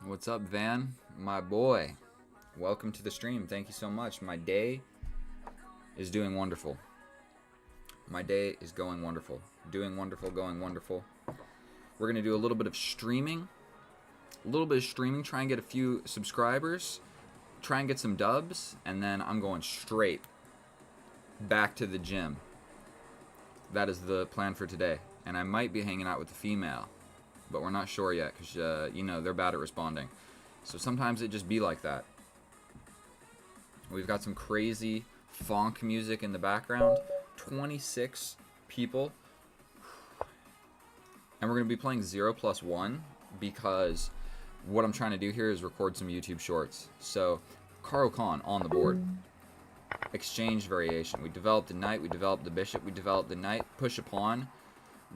What's up, Van? My boy. Welcome to the stream. Thank you so much. My day is doing wonderful. My day is going wonderful. Doing wonderful, going wonderful. We're going to do a little bit of streaming. Try and get a few subscribers. Try and get some dubs. And then I'm going straight back to the gym. That is the plan for today. And I might be hanging out with the female. But we're not sure yet because, they're bad at responding. So sometimes it just be like that. We've got some crazy funk music in the background. 26 people. And we're going to be playing 0+1 because what I'm trying to do here is record some YouTube shorts. So, Karo Khan on the board. Exchange variation. We developed the knight, we developed the bishop, we developed the knight. Push a pawn.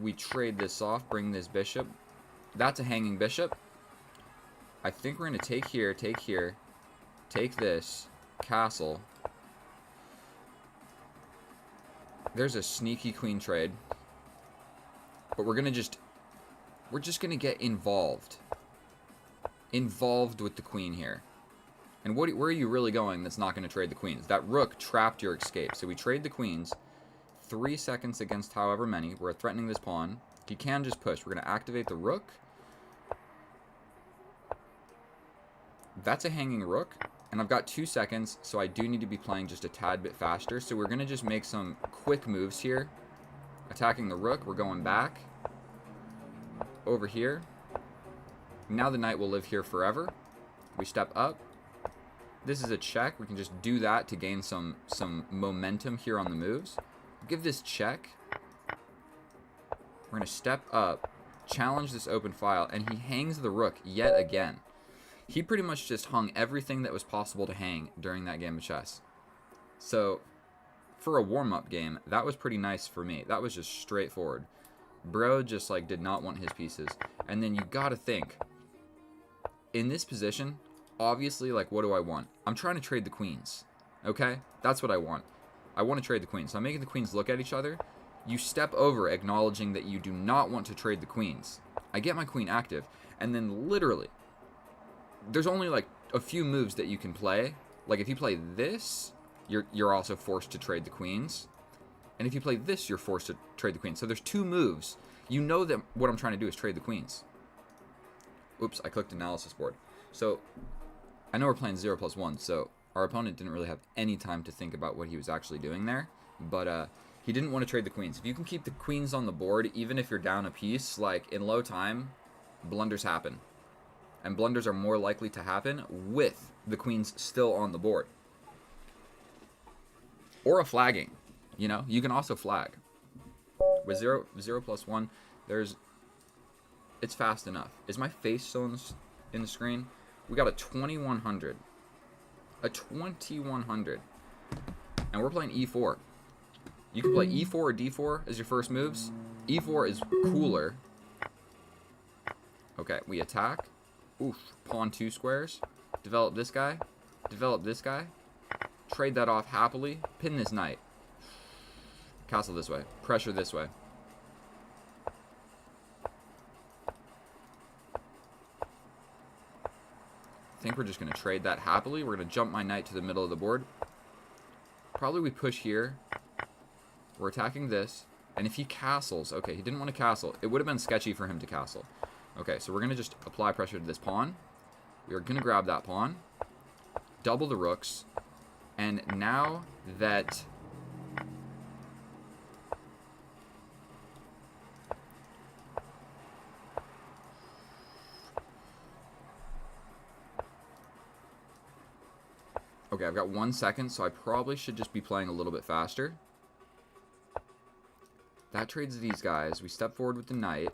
We trade this off, bring this bishop. That's a hanging bishop. I think we're going to take here, take this, castle. There's a sneaky queen trade. But we're just going to get involved. Involved with the queen here. And where are you really going that's not going to trade the queens? That rook trapped your escape. So we trade the queens. 3 seconds against however many. We're threatening this pawn. He can just push. We're going to activate the rook. That's a hanging rook, and I've got 2 seconds, so I do need to be playing just a tad bit faster. So we're going to just make some quick moves here. Attacking the rook, we're going back. Over here. Now the knight will live here forever. We step up. This is a check. We can just do that to gain some momentum here on the moves. Give this check. We're going to step up, challenge this open file, and he hangs the rook yet again. He pretty much just hung everything that was possible to hang during that game of chess. So, for a warm-up game, that was pretty nice for me. That was just straightforward. Bro just, did not want his pieces. And then you gotta think, in this position, obviously, what do I want? I'm trying to trade the queens, okay? That's what I want. I want to trade the queens. So I'm making the queens look at each other. You step over acknowledging that you do not want to trade the queens. I get my queen active, and then literally, there's only a few moves that you can play. If you play this, you're also forced to trade the queens. And if you play this, you're forced to trade the queens. So there's 2 moves. You know that what I'm trying to do is trade the queens. Oops, I clicked analysis board. So I know we're playing 0+1, so our opponent didn't really have any time to think about what he was actually doing there. But he didn't want to trade the queens. If you can keep the queens on the board, even if you're down a piece, in low time, blunders happen. And blunders are more likely to happen with the queens still on the board. Or a flagging. You can also flag. With 0+1, it's fast enough. Is my face still in the screen? We got a 2100. A 2100. And we're playing e4. You can play e4 or d4 as your first moves. e4 is cooler. Okay, we attack. Oof, pawn 2 squares. Develop this guy. Develop this guy. Trade that off happily. Pin this knight. Castle this way. Pressure this way. I think we're just going to trade that happily. We're going to jump my knight to the middle of the board. Probably we push here. We're attacking this. And if he castles... Okay, he didn't want to castle. It would have been sketchy for him to castle. Okay, so we're going to just apply pressure to this pawn. We are going to grab that pawn. Double the rooks. And now that... Okay, I've got 1 second, so I probably should just be playing a little bit faster. That trades these guys. We step forward with the knight.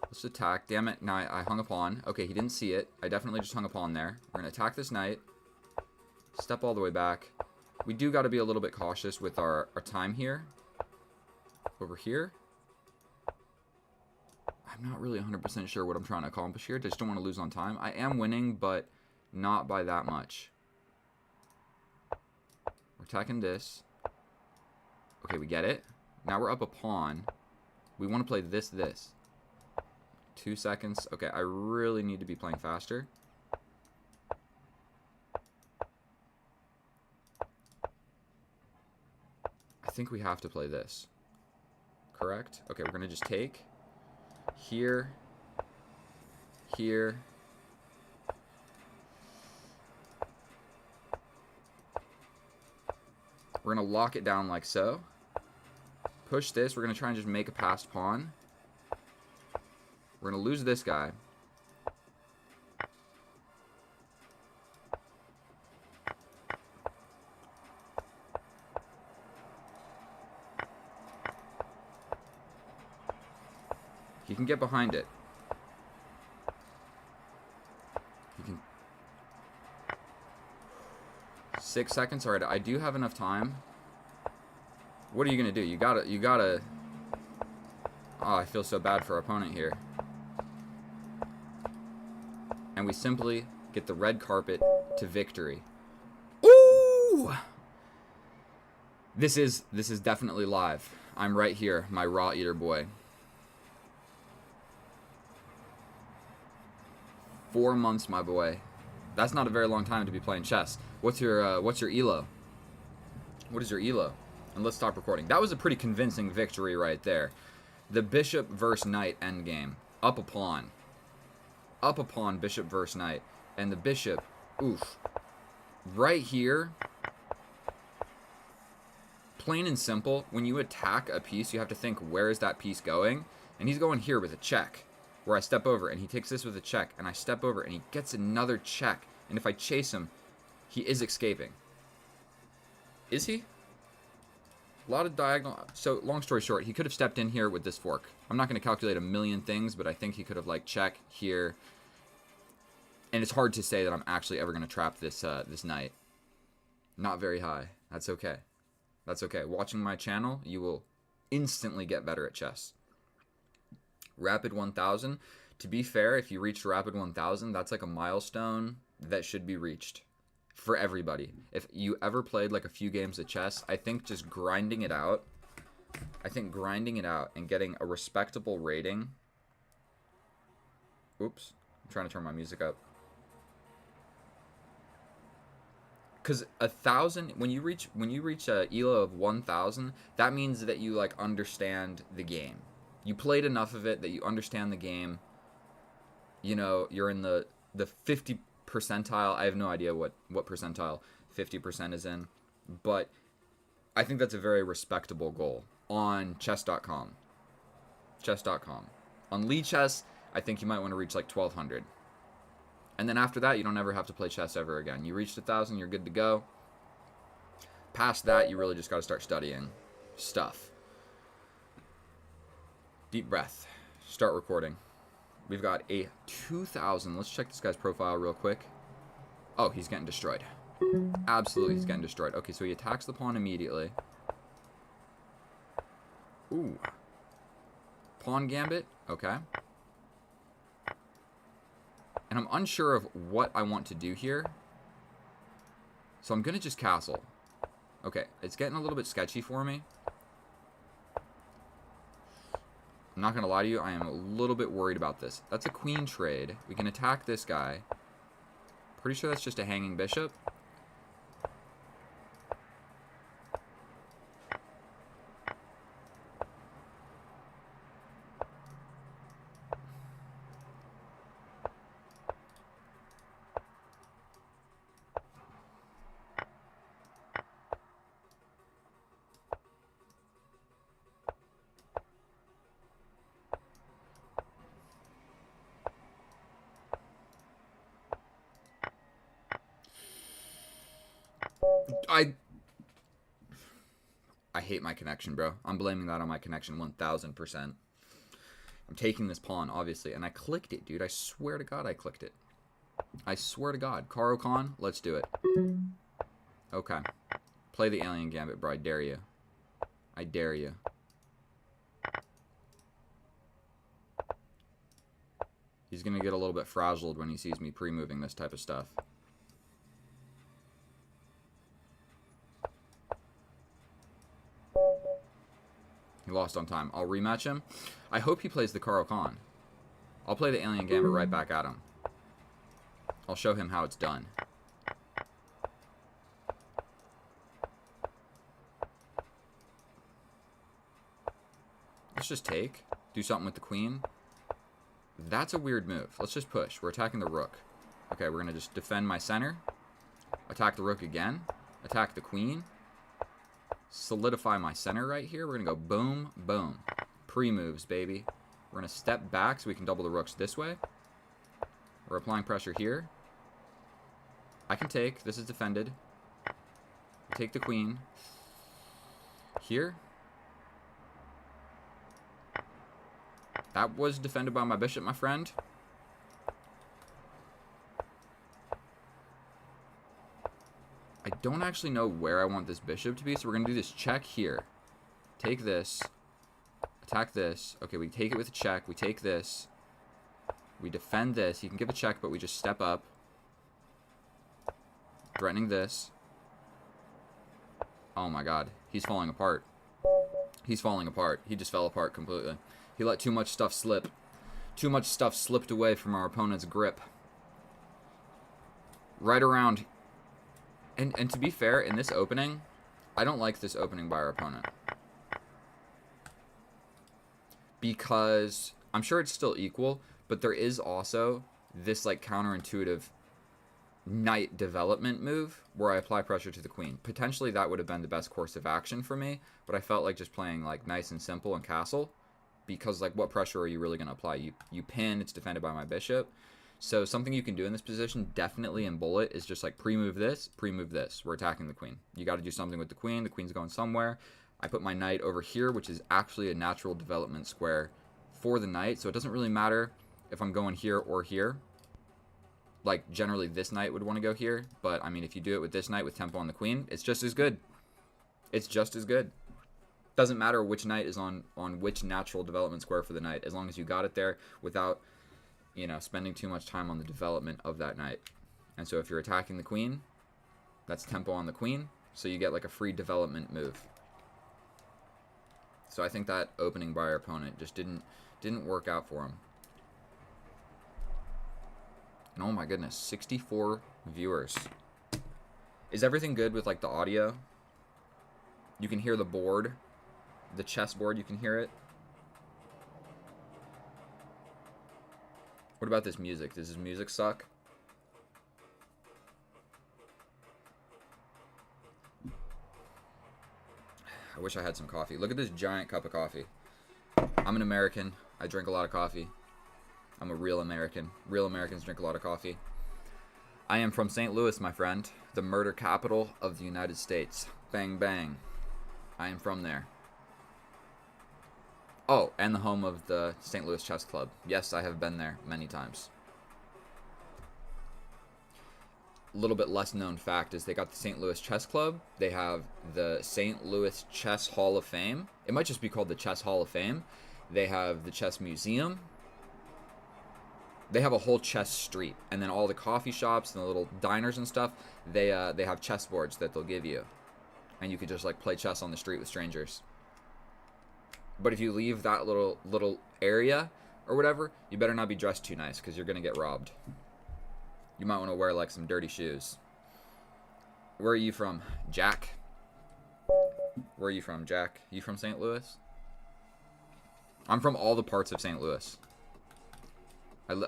Let's attack. Damn it. Now I hung a pawn. Okay, he didn't see it. I definitely just hung a pawn there. We're going to attack this knight. Step all the way back. We do got to be a little bit cautious with our time here. Over here. I'm not really 100% sure what I'm trying to accomplish here. Just don't want to lose on time. I am winning, but not by that much. We're attacking this. Okay, we get it. Now we're up a pawn. We want to play this. 2 seconds. Okay, I really need to be playing faster. think we have to play this. Correct? Okay, we're going to just take here, here. We're going to lock it down like so. Push this. We're going to try and just make a passed pawn. We're going to lose this guy. He can get behind it. He can... 6 seconds. Alright, I do have enough time. What are you gonna do? You gotta... Oh, I feel so bad for our opponent here. And we simply get the red carpet to victory. Ooh! This is definitely live. I'm right here, my Raw Eater boy. 4 months, my boy. That's not a very long time to be playing chess. What's your elo? What is your elo? And let's stop recording. That was a pretty convincing victory right there. The bishop versus knight endgame. Up a pawn. Up a pawn, bishop versus knight. And the bishop, oof. Right here, plain and simple, when you attack a piece, you have to think, where is that piece going? And he's going here with a check, where I step over, and he takes this with a check, and I step over, and he gets another check. And if I chase him, he is escaping. Is he? A lot of diagonal. So, long story short, he could have stepped in here with this fork. I'm not going to calculate a million things, but I think he could have, like, check here. And it's hard to say that I'm actually ever going to trap this this knight. Not very high. That's okay. That's okay. Watching my channel, you will instantly get better at chess. Rapid 1000. To be fair, if you reach Rapid 1000, that's like a milestone that should be reached for everybody. If you ever played like a few games of chess, I think just grinding it out, and getting a respectable rating. Oops, I'm trying to turn my music up. Because 1,000, when you reach a elo of 1,000, that means that you like understand the game. You played enough of it that you understand the game. You know, you're in the 50 percentile. I have no idea what percentile 50% is in, but I think that's a very respectable goal on chess.com. Chess.com. On Lee Chess, I think you might want to reach like 1,200. And then after that, you don't ever have to play chess ever again. You reached 1,000, you're good to go. Past that, you really just got to start studying stuff. Deep breath. Start recording. We've got a 2,000. Let's check this guy's profile real quick. Oh, he's getting destroyed. Absolutely, he's getting destroyed. Okay, so he attacks the pawn immediately. Ooh. Pawn gambit. Okay. And I'm unsure of what I want to do here. So I'm going to just castle. Okay, it's getting a little bit sketchy for me. I'm not going to lie to you, I am a little bit worried about this. That's a queen trade. We can attack this guy. Pretty sure that's just a hanging bishop. I hate my connection, bro. I'm blaming that on my connection 1,000%. I'm taking this pawn, obviously, and I clicked it, dude. I swear to God I clicked it. I swear to God. Caro Khan, let's do it. Okay. Play the alien gambit, bro. I dare you. I dare you. He's going to get a little bit frazzled when he sees me pre-moving this type of stuff. He lost on time. I'll rematch him. I hope he plays the Caro Khan. I'll play the alien gambit right back at him. I'll show him how it's done. Let's just take. Do something with the queen. That's a weird move. Let's just push. We're attacking the rook. Okay, we're going to just defend my center. Attack the rook again. Attack the queen. Solidify my center right here. We're going to go boom, boom. Pre-moves, baby. We're going to step back so we can double the rooks this way. We're applying pressure here. I can take. This is defended. Take the queen. Here. That was defended by my bishop, my friend. I don't actually know where I want this bishop to be, so we're going to do this check here. Take this. Attack this. Okay, we take it with a check. We take this. We defend this. He can give a check, but we just step up. Threatening this. Oh my god. He's falling apart. He's falling apart. He just fell apart completely. He let too much stuff slip. Too much stuff slipped away from our opponent's grip. Right around. And to be fair, in this opening, I don't like this opening by our opponent. Because I'm sure it's still equal, but there is also this like counterintuitive knight development move where I apply pressure to the queen. Potentially that would have been the best course of action for me, but I felt like just playing like nice and simple and castle, because like what pressure are you really going to apply? You pin, it's defended by my bishop. So something you can do in this position, definitely in bullet, is just like pre-move this, pre-move this. We're attacking the queen. You got to do something with the queen. The queen's going somewhere. I put my knight over here, which is actually a natural development square for the knight, so it doesn't really matter if I'm going here or here. Like, generally this knight would want to go here, but, I mean, if you do it with this knight with tempo on the queen, it's just as good. It's just as good. Doesn't matter which knight is on which natural development square for the knight, as long as you got it there without, you know, spending too much time on the development of that knight. And so if you're attacking the queen, that's tempo on the queen, so you get, like, a free development move. So I think that opening by our opponent just didn't work out for him. And oh my goodness, 64 viewers. Is everything good with like the audio? You can hear the board, the chessboard, you can hear it. What about this music? Does this music suck? I wish I had some coffee. Look at this giant cup of coffee. I'm an American. I drink a lot of coffee. I'm a real American. Real Americans drink a lot of coffee. I am from St. Louis, my friend. The murder capital of the United States. Bang, bang. I am from there. Oh, and the home of the St. Louis Chess Club. Yes, I have been there many times. A little bit less known fact is they got the St. Louis Chess Club. They have the St. Louis Chess Hall of Fame. It might just be called the Chess Hall of Fame. They have the Chess Museum. They have a whole chess street, and then all the coffee shops and the little diners and stuff, they have chess boards that they'll give you, and you could just like play chess on the street with strangers. But if you leave that little area or whatever, you better not be dressed too nice, because you're gonna get robbed. You might want to wear like some dirty shoes. Where are you from, Jack? Where are you from, Jack? You from St. Louis? I'm from all the parts of St. Louis.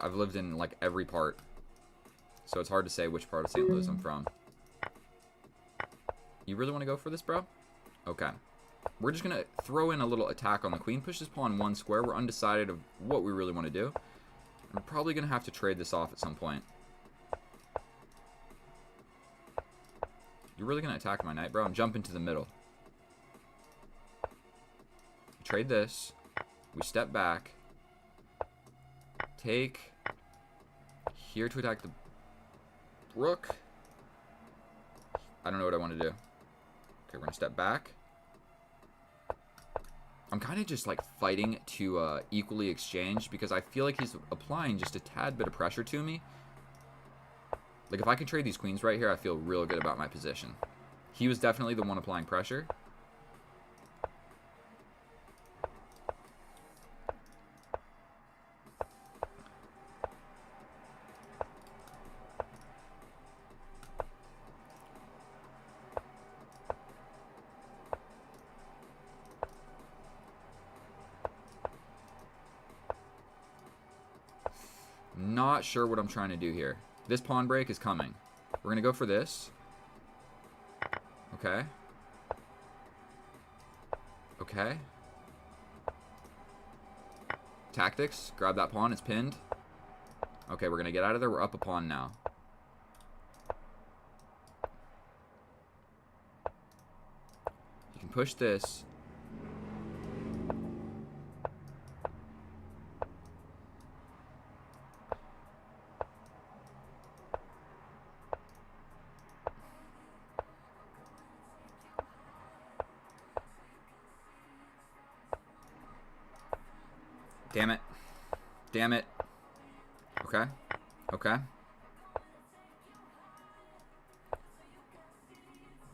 I've lived in like every part, so it's hard to say which part of St. Louis I'm from. You really want to go for this, bro? Okay. We're just going to throw in a little attack on the queen. Push this pawn one square. We're undecided of what we really want to do. I'm probably going to have to trade this off at some point. You're really going to attack my knight, bro? I'm jumping to the middle. Trade this. We step back. Take here to attack the rook. I don't know what I want to do. Okay, we're going to step back. I'm kind of just like fighting to equally exchange, because I feel like he's applying just a tad bit of pressure to me. Like if I can trade these queens right here, I feel real good about my position. He was definitely the one applying pressure. Not sure what I'm trying to do here. This pawn break is coming. We're going to go for this. Okay. Okay. Tactics. Grab that pawn. It's pinned. Okay, we're going to get out of there. We're up a pawn now. You can push this. Damn it. Damn it. Okay. Okay.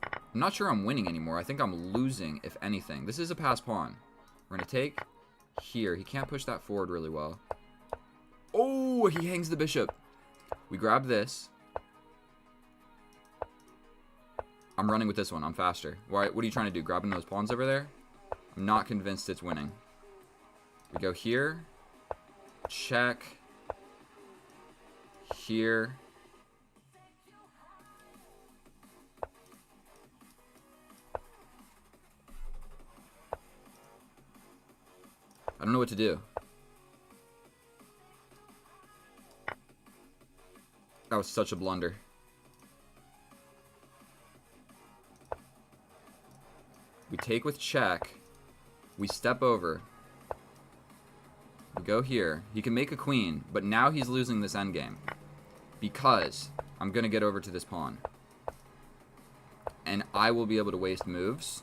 I'm not sure I'm winning anymore. I think I'm losing, if anything. This is a pass pawn. We're going to take here. He can't push that forward really well. Oh, he hangs the bishop. We grab this. I'm running with this one. I'm faster. What are you trying to do? Grabbing those pawns over there? I'm not convinced it's winning. We go here. Check. Here. I don't know what to do. That was such a blunder. We take with check. We step over. We go here. He can make a queen, but now he's losing this endgame. Because I'm going to get over to this pawn. And I will be able to waste moves.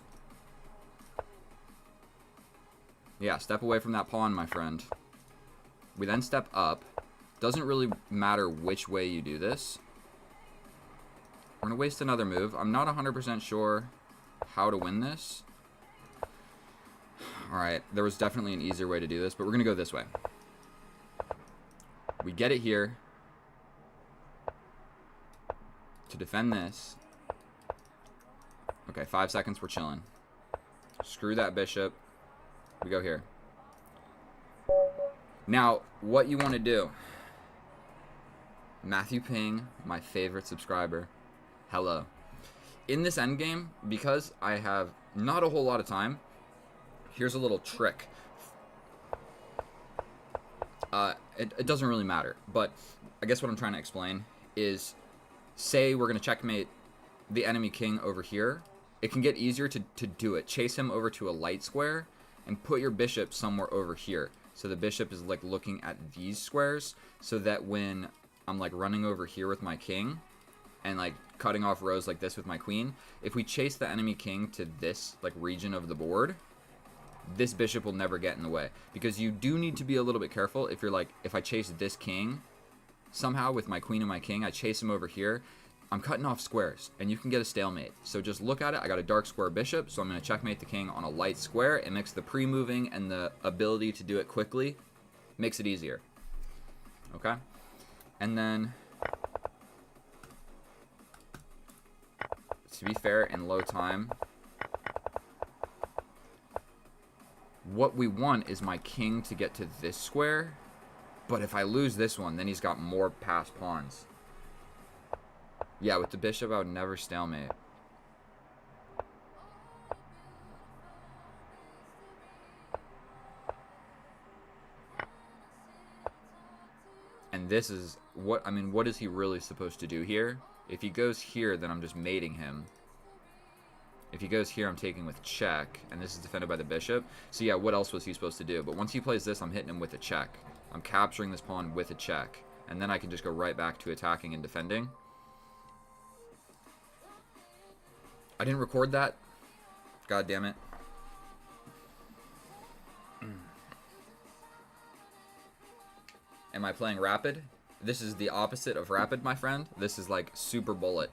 Yeah, step away from that pawn, my friend. We then step up. Doesn't really matter which way you do this. We're going to waste another move. I'm not 100% sure how to win this. Alright, there was definitely an easier way to do this, but we're going to go this way. We get it here. To defend this. Okay, 5 seconds, we're chilling. Screw that bishop. We go here. Now, what you want to do. Matthew Ping, my favorite subscriber. Hello. In this endgame, because I have not a whole lot of time, here's a little trick. It doesn't really matter, but I guess what I'm trying to explain is, say we're going to checkmate the enemy king over here. It can get easier to do it. Chase him over to a light square and put your bishop somewhere over here. So the bishop is like looking at these squares, so that when I'm like running over here with my king and like cutting off rows like this with my queen, if we chase the enemy king to this like region of the board, this bishop will never get in the way. Because you do need to be a little bit careful if you're like, if I chase this king somehow with my queen and my king, I chase him over here, I'm cutting off squares and you can get a stalemate. So just look at it. I got a dark square bishop, so I'm going to checkmate the king on a light square. It makes the pre-moving and the ability to do it quickly, makes it easier. Okay? And then, to be fair, in low time, what we want is my king to get to this square, but if I lose this one, then he's got more passed pawns. Yeah, with the bishop, I would never stalemate. And this is what, I mean, what is he really supposed to do here? If he goes here, then I'm just mating him. If he goes here, I'm taking with check, and this is defended by the bishop. So yeah, what else was he supposed to do? But once he plays this, I'm hitting him with a check. I'm capturing this pawn with a check, and then I can just go right back to attacking and defending. I didn't record that. God damn it. Am I playing rapid? This is the opposite of rapid, my friend. This is like super bullet.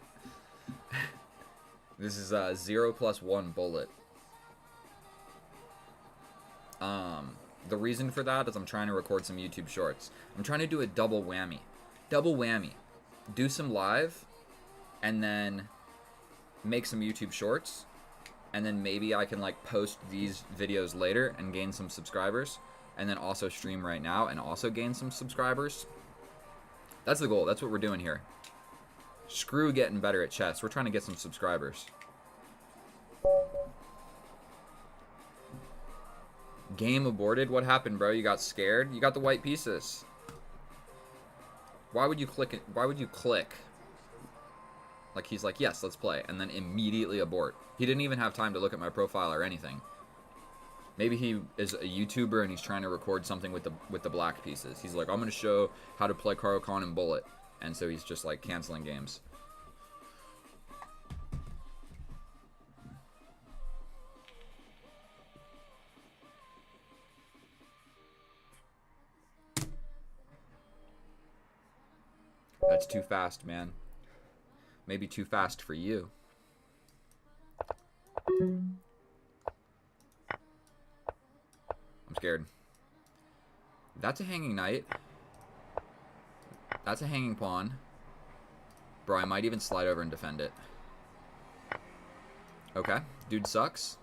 This is 0+1 bullet. The reason for that is I'm trying to record some YouTube shorts. I'm trying to do a double whammy. Double whammy. Do some live, and then make some YouTube shorts, and then maybe I can like post these videos later and gain some subscribers, and then also stream right now and also gain some subscribers. That's the goal. That's what we're doing here. Screw getting better at chess. We're trying to get some subscribers. Game aborted? What happened, bro? You got scared? You got the white pieces. Why would you click it? Why would you click? Like, he's like, yes, let's play. And then immediately abort. He didn't even have time to look at my profile or anything. Maybe he is a YouTuber and he's trying to record something with the black pieces. He's like, I'm going to show how to play Caro Kann and Bullet. And so he's just, like, canceling games. That's too fast, man. Maybe too fast for you. I'm scared. That's a hanging knight. That's a hanging pawn. Bro, I might even slide over and defend it. Okay. Dude sucks.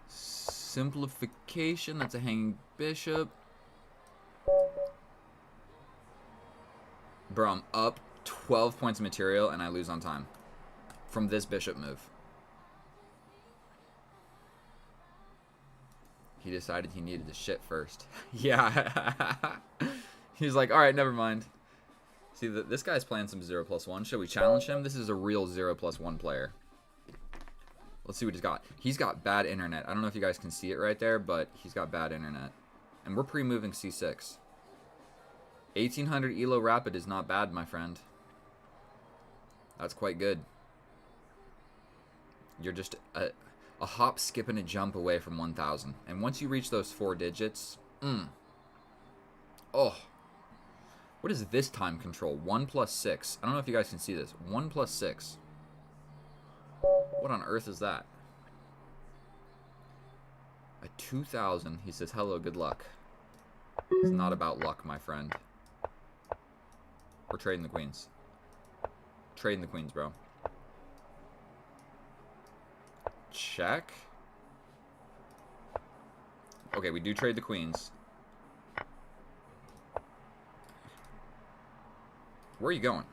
Simplification. That's a hanging bishop. Bro, I'm up 12 points of material and I lose on time from this bishop move. He decided he needed to shit first. Yeah. He's like, all right, never mind. See, this guy's playing some 0+1. Should we challenge him? This is a real 0+1 player. Let's see what he's got. He's got bad internet. I don't know if you guys can see it right there, but he's got bad internet. And we're pre-moving C6. 1800 ELO rapid is not bad, my friend. That's quite good. You're just a hop, skip, and a jump away from 1000. And once you reach those 4 digits, oh. What is this time control? 1+6. I don't know if you guys can see this. 1+6. What on earth is that? A 2000. He says, hello, good luck. It's not about luck, my friend. We're trading the queens. Trading the queens, bro. Check. Okay, we do trade the queens. Where are you going?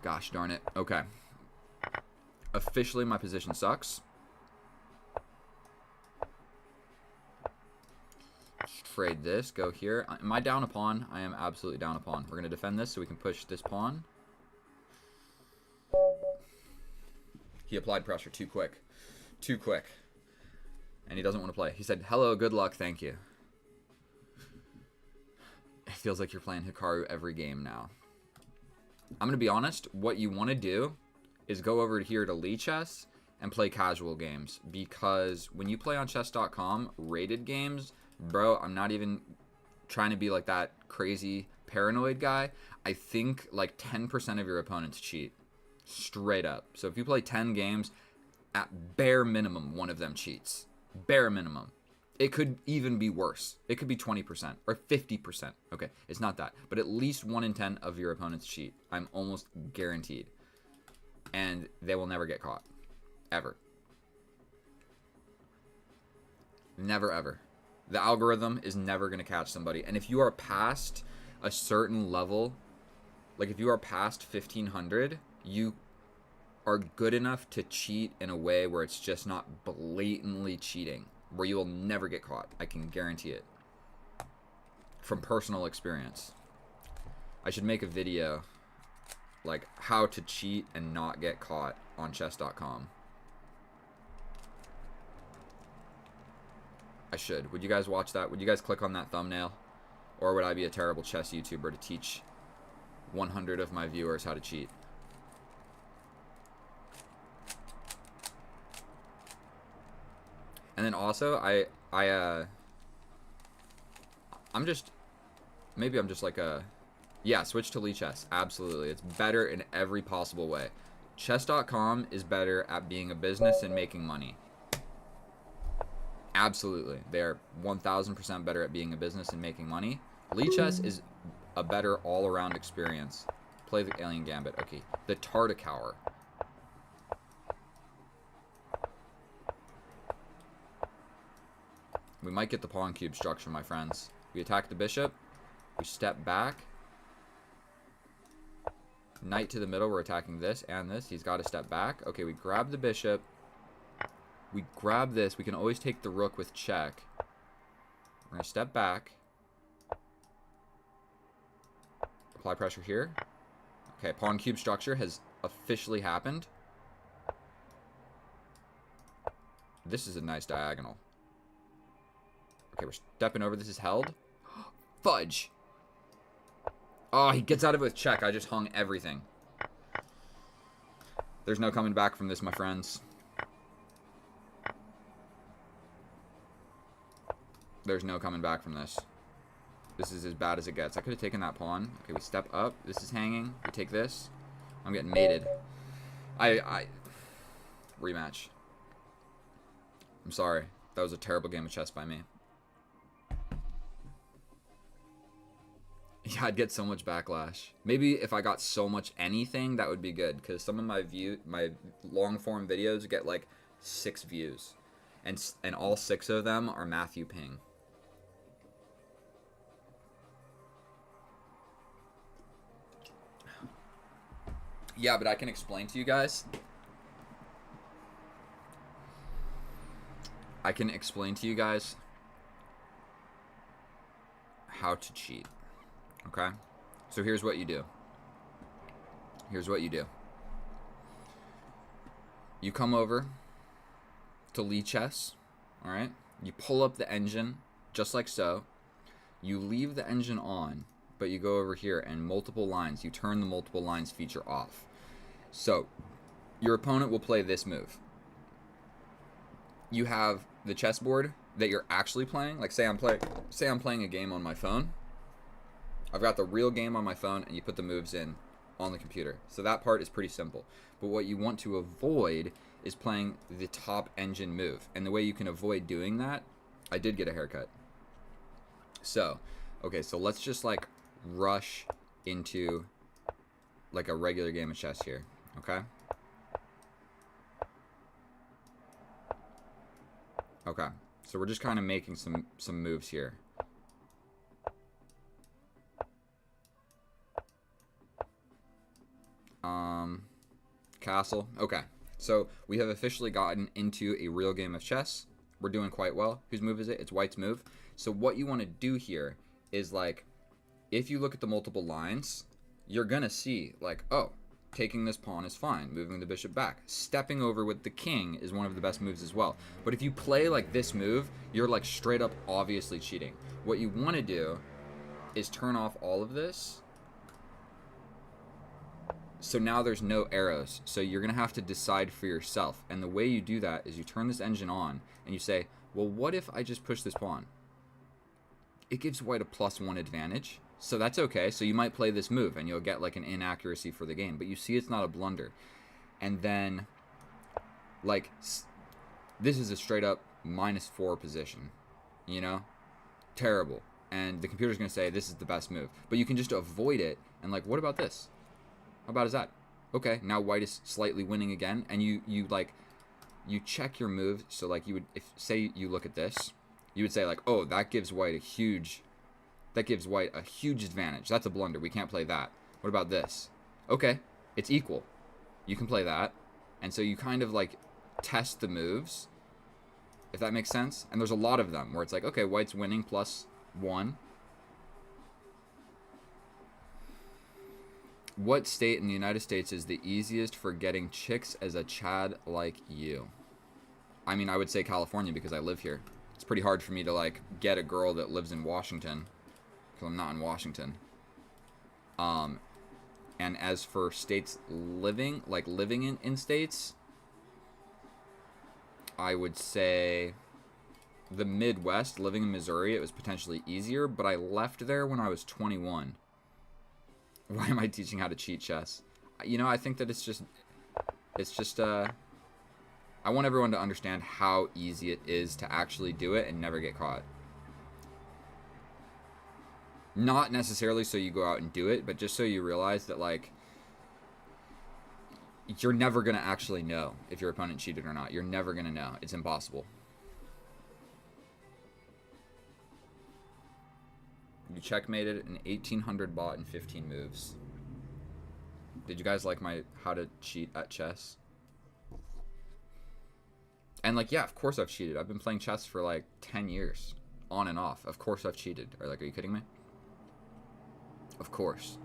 Gosh darn it. Okay. Officially, my position sucks. Trade this. Go here. Am I down a pawn? I am absolutely down a pawn. We're going to defend this so we can push this pawn. He applied pressure too quick. Too quick. And he doesn't want to play. He said, hello, good luck, thank you. It feels like you're playing Hikaru every game now. I'm going to be honest. What you want to do is go over here to Lee Chess and play casual games. Because when you play on chess.com, rated games, bro, I'm not even trying to be like that crazy paranoid guy. I think like 10% of your opponents cheat. Straight up. So if you play 10 games, at bare minimum, one of them cheats. Bare minimum. It could even be worse. It could be 20% or 50%. Okay, it's not that. But at least 1 in 10 of your opponents cheat. I'm almost guaranteed. And they will never get caught. Ever. Never, ever. The algorithm is never going to catch somebody. And if you are past a certain level, like if you are past 1500, you are good enough to cheat in a way where it's just not blatantly cheating. Where you will never get caught. I can guarantee it. From personal experience. I should make a video like how to cheat and not get caught on chess.com. I should. Would you guys watch that? Would you guys click on that thumbnail? Or would I be a terrible chess YouTuber to teach 100 of my viewers how to cheat? And then also, I'm just, maybe I'm just like a, yeah, switch to Lee Chess. Absolutely. It's better in every possible way. Chess.com is better at being a business and making money. Absolutely. They're 1000% better at being a business and making money. Lee Chess is a better all-around experience. Play the Alien Gambit. Okay. The Tartakower. We might get the pawn cube structure, my friends. We attack the bishop. We step back. Knight to the middle. We're attacking this and this. He's got to step back. Okay, we grab the bishop. We grab this. We can always take the rook with check. We're going to step back. Apply pressure here. Okay, pawn cube structure has officially happened. This is a nice diagonal. Okay, we're stepping over. This is held. Fudge. Oh, he gets out of it with check. I just hung everything. There's no coming back from this, my friends. There's no coming back from this. This is as bad as it gets. I could have taken that pawn. Okay, we step up. This is hanging. We take this. I'm getting mated. Rematch. I'm sorry. That was a terrible game of chess by me. Yeah, I'd get so much backlash. Maybe if I got so much anything, that would be good. Because some of my long form videos get like 6 views. And all 6 of them are Matthew Ping. Yeah, but I can explain to you guys. I can explain to you guys how to cheat. Okay? So here's what you do. Here's what you do. You come over to Lee Chess. Alright? You pull up the engine, just like so. You leave the engine on, but you go over here and multiple lines. You turn the multiple lines feature off. So, your opponent will play this move. You have the chessboard that you're actually playing. Like, say I'm playing a game on my phone. I've got the real game on my phone, and you put the moves in on the computer. So that part is pretty simple. But what you want to avoid is playing the top engine move. And the way you can avoid doing that, I did get a haircut. So, okay, so let's just, like, rush into, like, a regular game of chess here. Okay? Okay. So we're just kind of making some moves here. Castle. Okay. So we have officially gotten into a real game of chess. We're doing quite well. Whose move is it? It's White's move. So what you want to do here is, like, if you look at the multiple lines, you're going to see, like, oh, taking this pawn is fine. Moving the bishop back. Stepping over with the king is one of the best moves as well. But if you play, like, this move, you're, like, straight up obviously cheating. What you want to do is turn off all of this. So now there's no arrows. So you're going to have to decide for yourself. And the way you do that is you turn this engine on and you say, well, what if I just push this pawn? It gives White a +1 advantage. So that's okay. So you might play this move and you'll get, like, an inaccuracy for the game. But you see it's not a blunder. And then, like, this is a straight up -4 position. You know? Terrible. And the computer's going to say this is the best move. But you can just avoid it. And, like, what about this? How bad is that? Okay, now White is slightly winning again. And you check your move. So, like, you would, if, say you look at this, you would say, like, oh, that gives White a huge advantage. That's a blunder. We can't play that. What about this? Okay, it's equal. You can play that. And so you kind of, like, test the moves, if that makes sense. And there's a lot of them where it's like, okay, White's winning +1. What state in the United States is the easiest for getting chicks as a Chad like you? I mean, I would say California because I live here. It's pretty hard for me to, like, get a girl that lives in Washington because I'm not in Washington. And as for states living in states, I would say the Midwest, living in Missouri, it was potentially easier, but I left there when I was 21. Why am I teaching how to cheat chess? You know, I think that it's just, I want everyone to understand how easy it is to actually do it and never get caught. Not necessarily so you go out and do it, but just so you realize that, like, you're never going to actually know if your opponent cheated or not. You're never going to know. It's impossible. You checkmated an 1800 bot in 15 moves. Did you guys like my how to cheat at chess? And like, yeah, of course I've cheated. I've been playing chess for like 10 years, on and off. Of course I've cheated. Or like, are you kidding me? Of course.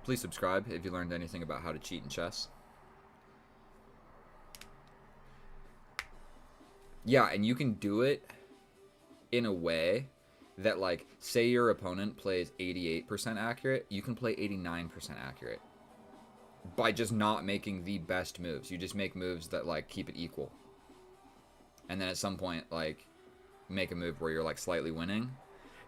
Please subscribe if you learned anything about how to cheat in chess. Yeah, and you can do it in a way that, like, say your opponent plays 88% accurate, you can play 89% accurate. By just not making the best moves. You just make moves that, like, keep it equal. And then at some point, like, make a move where you're, like, slightly winning.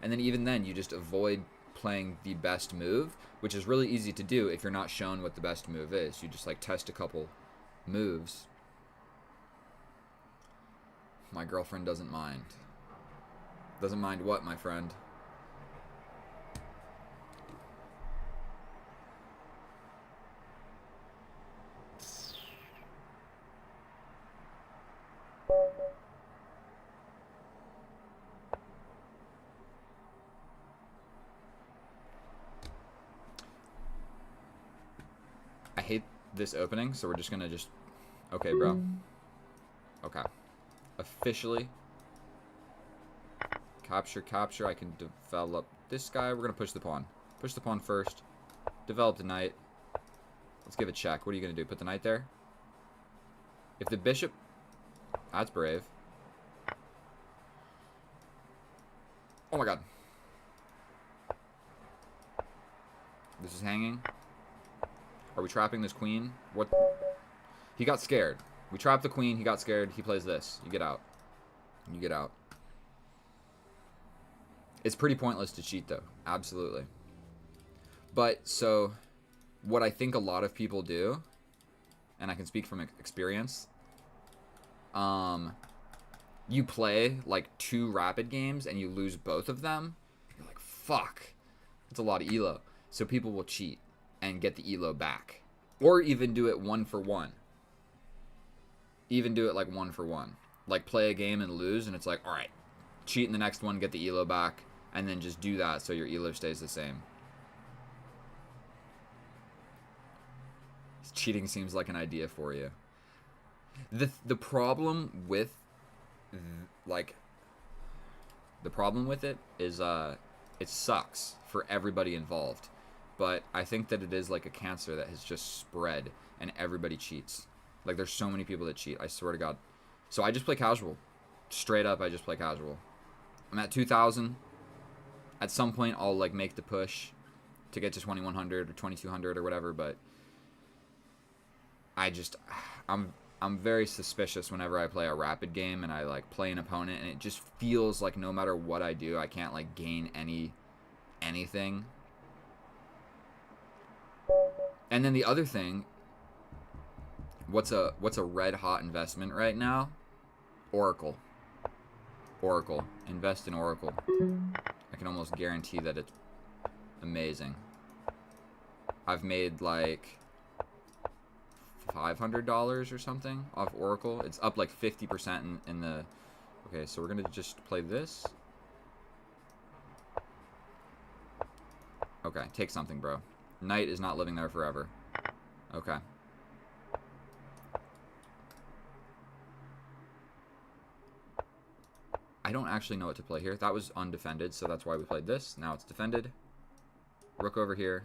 And then even then, you just avoid playing the best move, which is really easy to do if you're not shown what the best move is. You just like test a couple moves. My girlfriend doesn't mind. Doesn't mind what, my friend? I hate this opening, so we're just gonna just... Okay, bro. Okay. Officially. Capture. I can develop this guy. We're gonna push the pawn. Push the pawn first. Develop the knight. Let's give it a check. What are you gonna do? Put the knight there? If the bishop... That's brave. Oh my god. This is hanging. Are we trapping this queen? What? He got scared. We trapped the queen. He got scared. He plays this. You get out. You get out. It's pretty pointless to cheat, though. Absolutely. But, so, what I think a lot of people do, and I can speak from experience, you play, like, 2 rapid games, and you lose both of them. You're like, fuck. That's a lot of elo. So people will cheat and get the elo back. Or even do it 1 for 1. Even do it like 1 for 1. Like play a game and lose, and it's like, alright, cheat in the next one, get the elo back, and then just do that so your elo stays the same. Cheating seems like an idea for you. The problem with the problem with it is it sucks for everybody involved. But I think that it is like a cancer that has just spread, and everybody cheats. Like, there's so many people that cheat, I swear to God. So I just play casual. Straight up, I just play casual. I'm at 2,000. At some point, I'll, like, make the push to get to 2,100 or 2,200 or whatever, but I'm very suspicious whenever I play a rapid game and I, like, play an opponent, and it just feels like no matter what I do, I can't, like, gain anything. And then the other thing, what's a red hot investment right now? Oracle. Invest in Oracle. I can almost guarantee that it's amazing. I've made like $500 or something off Oracle. It's up like 50% in the... Okay, so we're gonna just play this. Okay, take something, bro. Knight is not living there forever. Okay. I don't actually know what to play here. That was undefended, so that's why we played this. Now it's defended. Rook over here.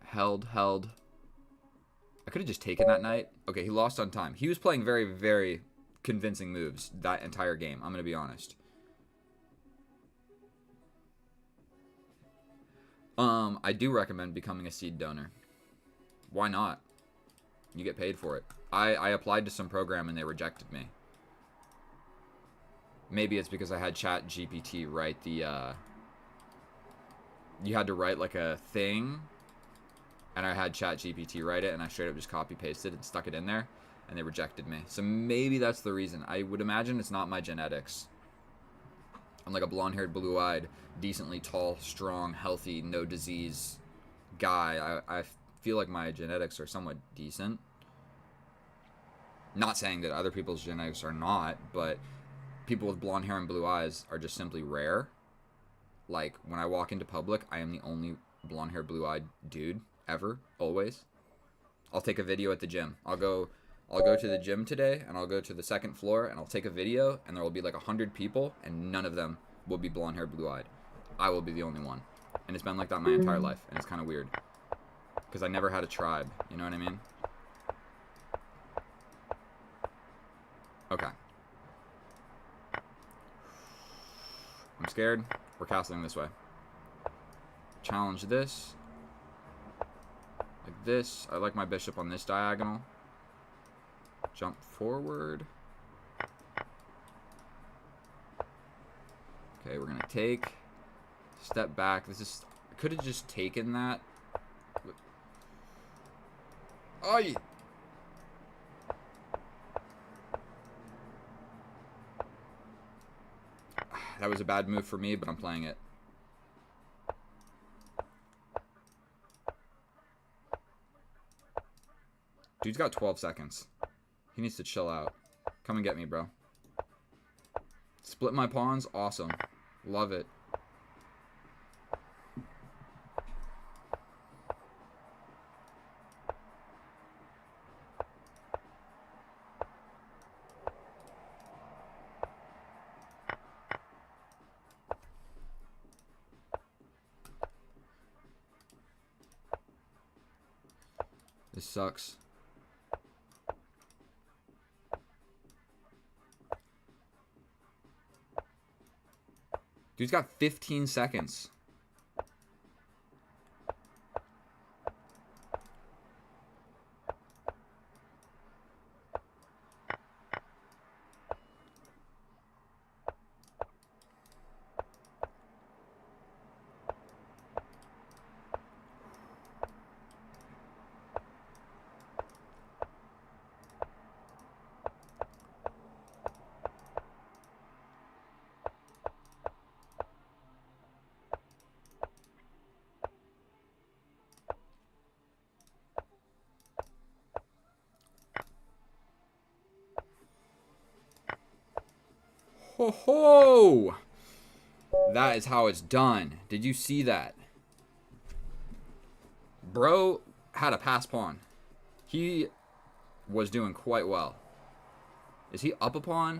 Held. I could have just taken that knight. Okay, he lost on time. He was playing very, very convincing moves that entire game. I'm going to be honest. I do recommend becoming a seed donor. Why not? You get paid for it. I applied to some program and they rejected me. Maybe it's because I had ChatGPT write the, you had to write like a thing, and I had ChatGPT write it, and I straight up just copy pasted and stuck it in there. and they rejected me. So maybe that's the reason. I would imagine it's not my genetics. I'm like a blonde-haired, blue-eyed, decently tall, strong, healthy, no disease guy. I feel like my genetics are somewhat decent. Not saying that other people's genetics are not, but people with blonde hair and blue eyes are just simply rare. Like, when I walk into public, I am the only blonde hair, blue-eyed dude ever, always. I'll take a video at the gym. I'll go to the gym today, and I'll go to the second floor, and I'll take a video, and there will be like 100 people, and none of them will be blonde hair, blue-eyed. I will be the only one. And it's been like that my entire life, and it's kind of weird. Because I never had a tribe, you know what I mean? Okay. I'm scared. We're castling this way. Challenge this. Like this. I like my bishop on this diagonal. Jump forward. Okay, we're going to take. Step back. This is... I could have just taken that. Oh, that was a bad move for me, but I'm playing it. Dude's got 12 seconds. He needs to chill out. Come and get me, bro. Split my pawns. Awesome. Love it. This sucks. Dude's got 15 seconds. Ho ho! That is how it's done. Did you see that? Bro had a pass pawn. He was doing quite well. Is he up a pawn?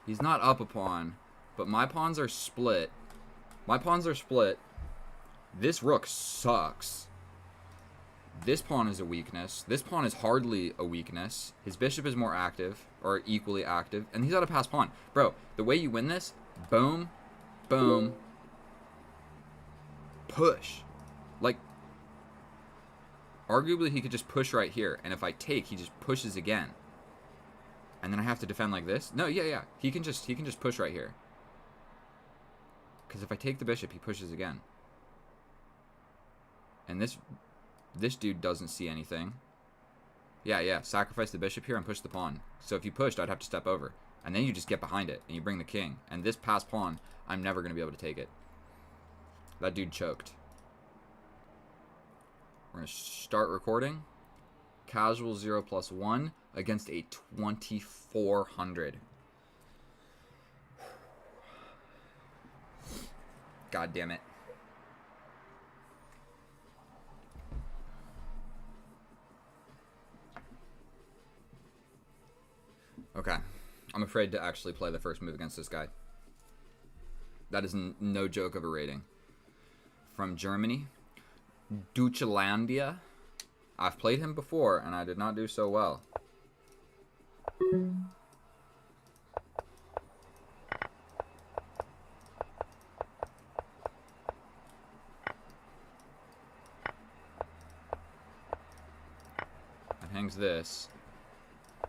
He's not up a pawn, but my pawns are split. My pawns are split. This rook sucks. This pawn is a weakness. This pawn is hardly a weakness. His bishop is more active, or equally active, and he's got a pass pawn. Bro, the way you win this, boom, boom, push. Like, arguably he could just push right here, and if I take, he just pushes again. And then I have to defend like this? No, yeah. He can just push right here. Because if I take the bishop, he pushes again. And this dude doesn't see anything. Yeah. Sacrifice the bishop here and push the pawn. So if you pushed, I'd have to step over. And then you just get behind it, and you bring the king. And this pass pawn, I'm never going to be able to take it. That dude choked. We're going to start recording. Casual 0+1 against a 2400. God damn it. Okay. I'm afraid to actually play the first move against this guy. That is no joke of a rating. From Germany. Deutschlandia. I've played him before, and I did not do so well. It hangs this.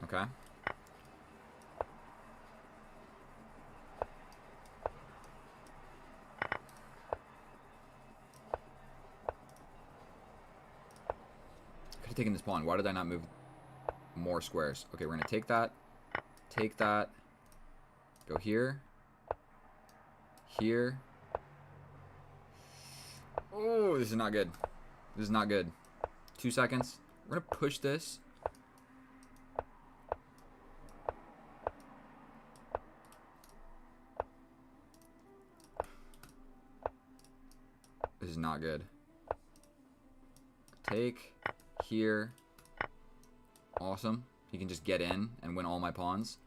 Okay. Taking this pawn. Why did I not move? more squares. Okay, we're gonna take that, go here, here. Oh, this is not good. This is not good. 2 seconds. We're gonna push this. This is not good. Take here. Awesome. He can just get in and win all my pawns.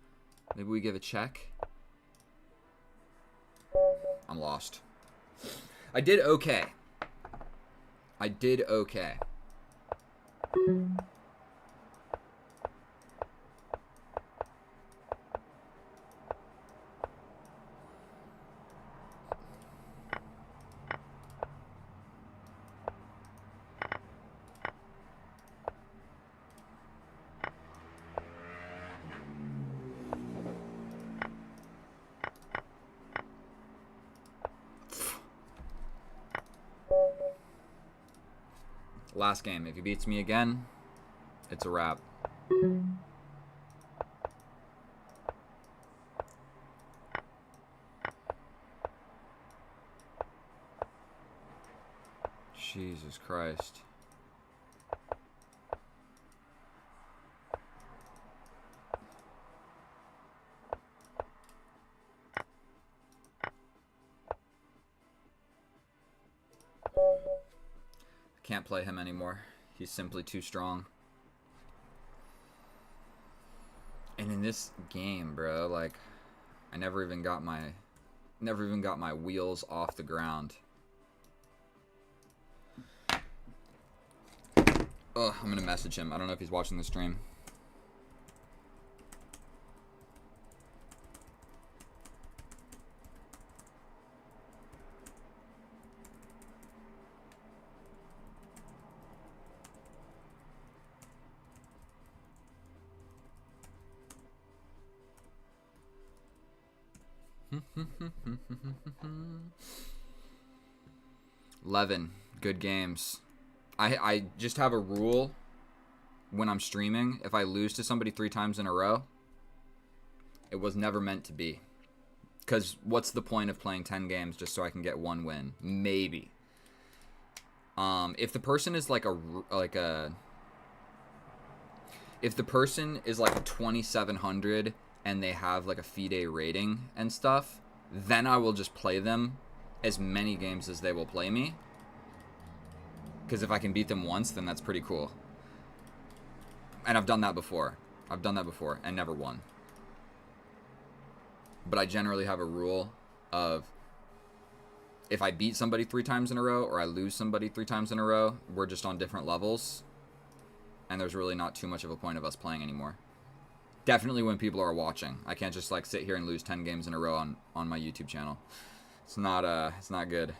Maybe we give a check. I'm lost. I did okay. I did okay. Last game. If he beats me again, it's a wrap. Jesus Christ. Can't play him anymore. He's simply too strong. And in this game, bro, like, I never even got my wheels off the ground. Oh, I'm gonna message him. I don't know if he's watching the stream. Eleven good games. I just have a rule when I'm streaming. If I lose to somebody 3 times in a row, it was never meant to be. Because what's the point of playing 10 games just so I can get 1 win? Maybe. If the person is like if the person is like a 2700 and they have like a FIDE rating and stuff, then I will just play them as many games as they will play me. Because if I can beat them once, then that's pretty cool. And I've done that before. And never won. But I generally have a rule of if I beat somebody 3 times in a row or I lose somebody 3 times in a row, we're just on different levels. And there's really not too much of a point of us playing anymore. Definitely when people are watching. I can't just like sit here and lose 10 games in a row on my YouTube channel. It's not good.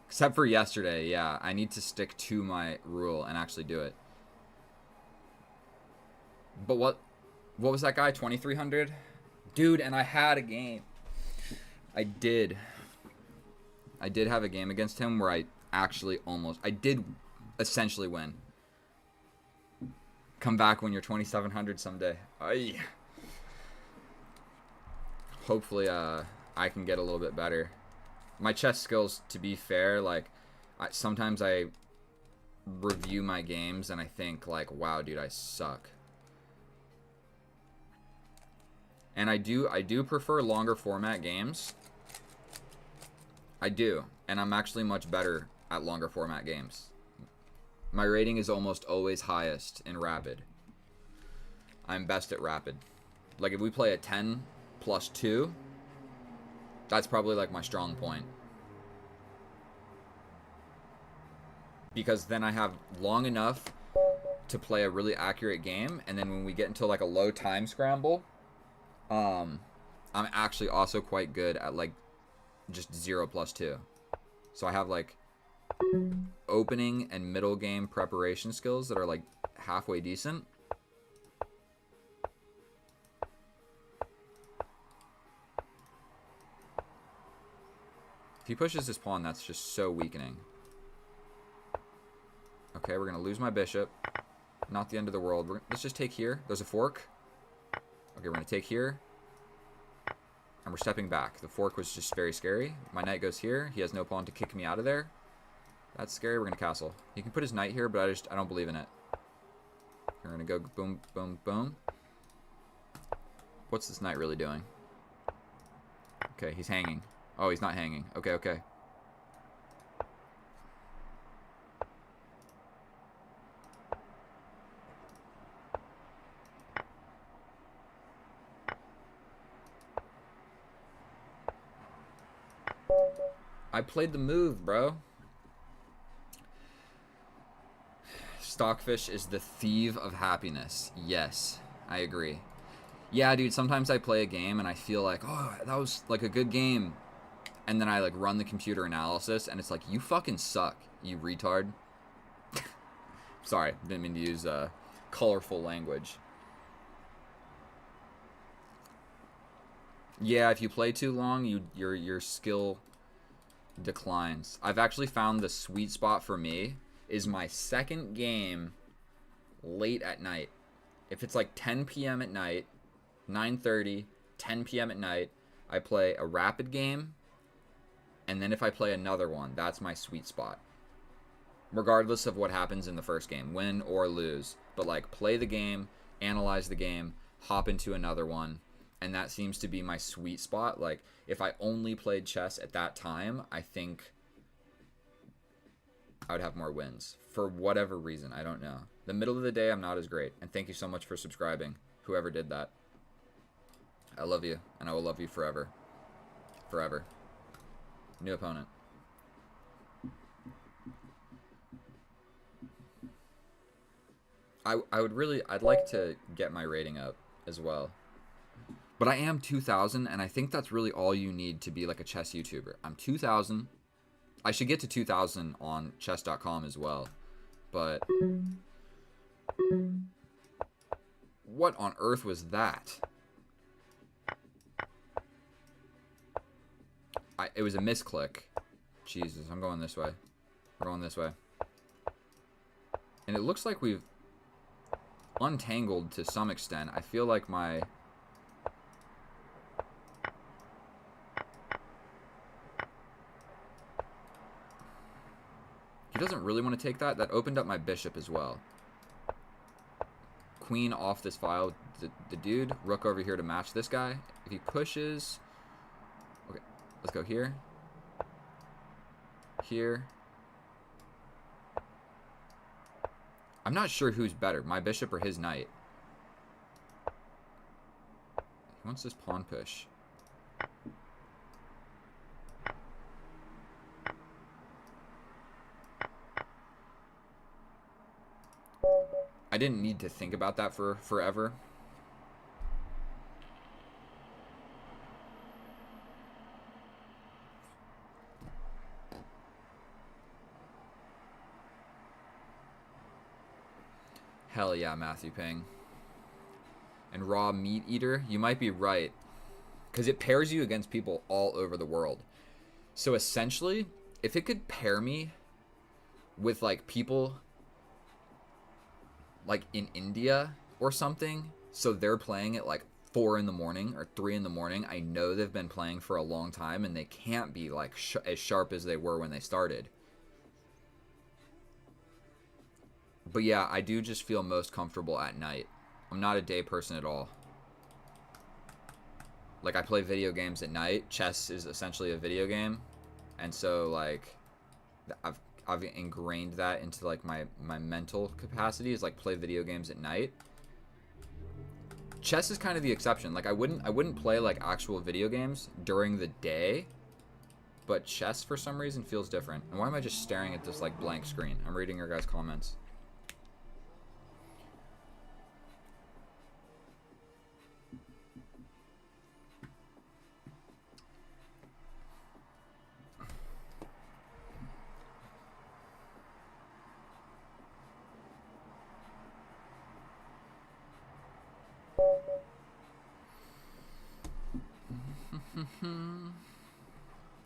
Except for yesterday, yeah. I need to stick to my rule and actually do it. But what was that guy? 2300? Dude, and I had a game. I did have a game against him where I did essentially win. Come back when you're 2700 someday. Ay. Hopefully I can get a little bit better. My chess skills, to be fair, like sometimes I review my games and I think like, wow, dude, I suck. And I do prefer longer format games. I do, and I'm actually much better at longer format games. My rating is almost always highest in Rapid. I'm best at Rapid. Like if we play a 10 plus 2, that's probably like my strong point. Because then I have long enough to play a really accurate game, and then when we get into like a low time scramble, I'm actually also quite good at like just 0 plus 2. So I have like opening and middle game preparation skills that are like halfway decent. If he pushes his pawn, that's just so weakening. Okay, we're gonna lose my bishop. Not the end of the world. Let's just take here. There's a fork. Okay, we're going to take here. And we're stepping back. The fork was just very scary. My knight goes here. He has no pawn to kick me out of there. That's scary. We're going to castle. He can put his knight here, but I don't believe in it. We're going to go boom, boom, boom. What's this knight really doing? Okay, he's hanging. Oh, he's not hanging. Okay, okay. I played the move, bro. Stockfish is the thief of happiness. Yes, I agree. Yeah, dude, sometimes I play a game and I feel like, oh, that was like a good game. And then I like run the computer analysis and it's like, you fucking suck, you retard. Sorry, didn't mean to use colorful language. Yeah, if you play too long, your skill declines. I've actually found the sweet spot for me is my second game late at night. If it's like 10 p.m. at night, 9:30, 10 p.m. at night, I play a rapid game, and then if I play another one, that's my sweet spot. Regardless of what happens in the first game, win or lose. But like play the game, analyze the game, hop into another one, and that seems to be my sweet spot. Like if I only played chess at that time, I think I would have more wins. For whatever reason, I don't know. The middle of the day, I'm not as great. And thank you so much for subscribing, whoever did that. I love you, and I will love you forever. Forever. New opponent. I'd like to get my rating up as well. But I am 2,000, and I think that's really all you need to be like a chess YouTuber. I'm 2,000. I should get to 2,000 on chess.com as well. But what on earth was that? It was a misclick. Jesus, I'm going this way. We're going this way. And it looks like we've untangled to some extent. I feel like my... He doesn't really want to take that. That opened up my bishop as well. Queen off this file. The dude. Rook over here to match this guy. If he pushes... Okay, let's go here. Here. I'm not sure who's better, my bishop or his knight. He wants this pawn push. I didn't need to think about that for forever. Hell yeah, Matthew Ping. And raw meat eater, you might be right. Because it pairs you against people all over the world. So essentially, if it could pair me with like people like in India or something, so they're playing at like 4 in the morning or 3 in the morning, I know they've been playing for a long time and they can't be like as sharp as they were when they started. But yeah, I do just feel most comfortable at night. I'm not a day person at all. Like I play video games at night. Chess is essentially a video game. And so like I've ingrained that into like my mental capacity is like play video games at night. Chess is kind of the exception. Like I wouldn't play like actual video games during the day, but chess for some reason feels different. And why am I just staring at this like blank screen? I'm reading your guys' comments.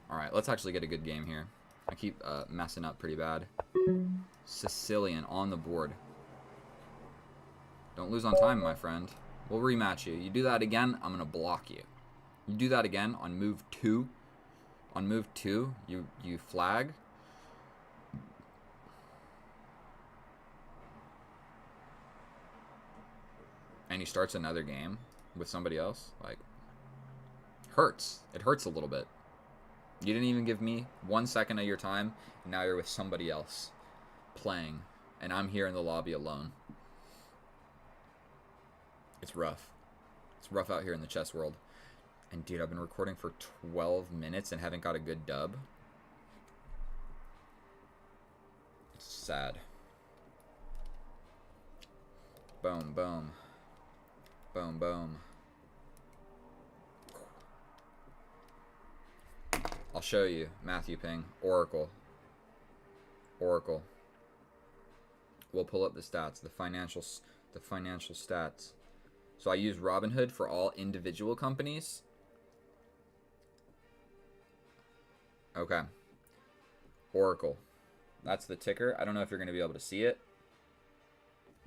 Alright, let's actually get a good game here. I keep messing up pretty bad. Sicilian on the board. Don't lose on time, my friend. We'll rematch you. You do that again, I'm going to block you. You do that again on move 2. On move 2, you flag. And he starts another game with somebody else. Like, hurts. It hurts a little bit. You didn't even give me 1 second of your time, and now you're with somebody else playing, and I'm here in the lobby alone. It's rough. It's rough out here in the chess world. And dude, I've been recording for 12 minutes and haven't got a good dub. It's sad. Boom, boom. Boom, boom. I'll show you. Matthew Ping. Oracle. Oracle. We'll pull up the stats. The financial stats. So I use Robinhood for all individual companies. Okay. Oracle. That's the ticker. I don't know if you're going to be able to see it,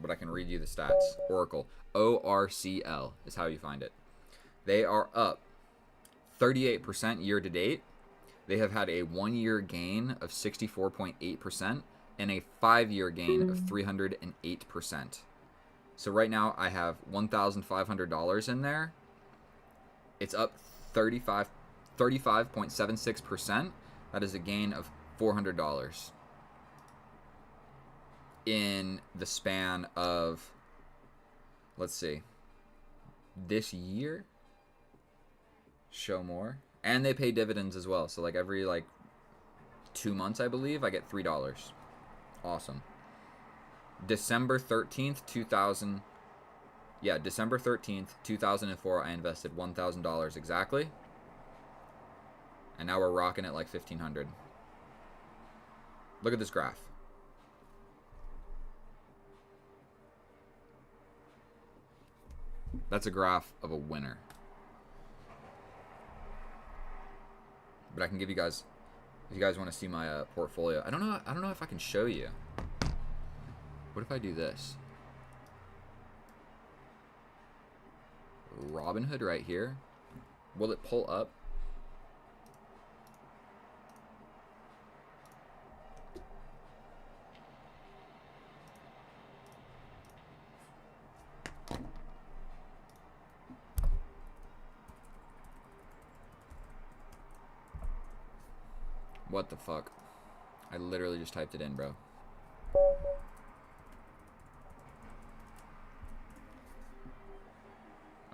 but I can read you the stats. Oracle. ORCL is how you find it. They are up 38% year to date. They have had a 1-year gain of 64.8% and a 5-year gain of 308%. So right now I have $1,500 in there. It's up 35.76%. That is a gain of $400 in the span of, let's see, this year. Show more. And they pay dividends as well. So like every 2 months, I believe, I get $3. Awesome. December 13th, 2004, I invested $1,000 exactly. And now we're rocking it like $1,500. Look at this graph. That's a graph of a winner. But I can give you guys, if you guys want to see my portfolio. I don't know if I can show you. What if I do this? Robinhood right here. Will it pull up? What the fuck? I literally just typed it in, bro.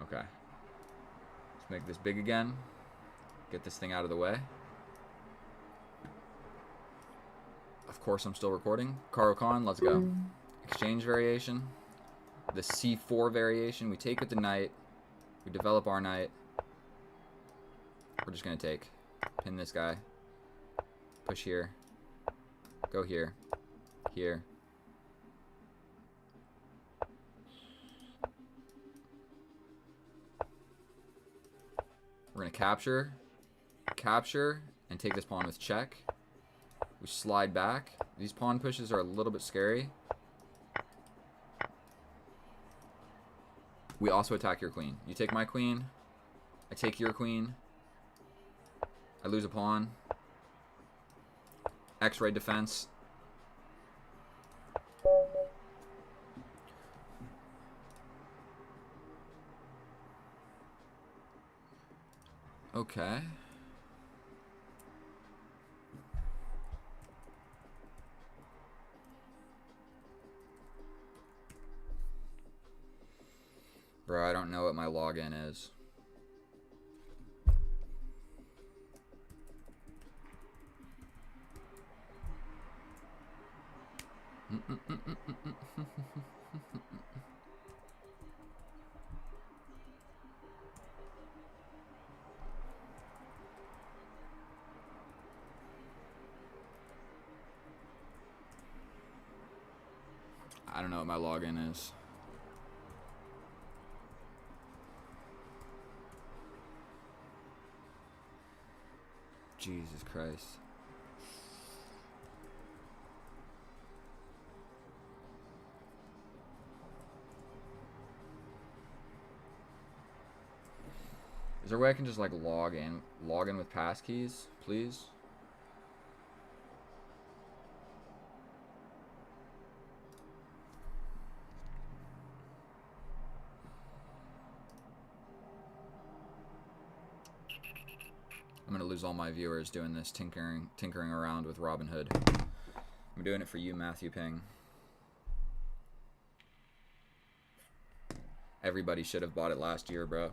Okay. Let's make this big again. Get this thing out of the way. Of course, I'm still recording. Caro Khan, let's go. Exchange variation. The C4 variation. We take with the knight. We develop our knight. We're just going to take. Pin this guy. Push here. Go here. Here. We're going to capture, and take this pawn with check. We slide back. These pawn pushes are a little bit scary. We also attack your queen. You take my queen. I take your queen. I lose a pawn. X-ray defense. Okay. Bro, I don't know what my login is. I don't know what my login is. Jesus Christ. Is there a way I can just like log in with passkeys, please? I'm gonna lose all my viewers doing this tinkering around with Robinhood. I'm doing it for you, Matthew Ping. Everybody should have bought it last year, bro.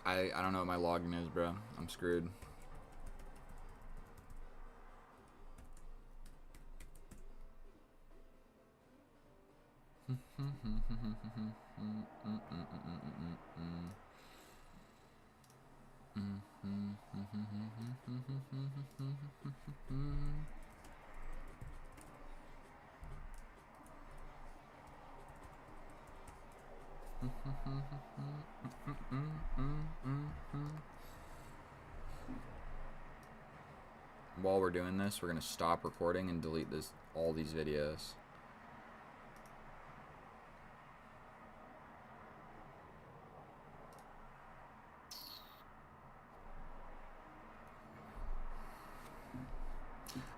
I don't know what my login is, bro. I'm screwed. While we're doing this, we're gonna stop recording and delete all these videos.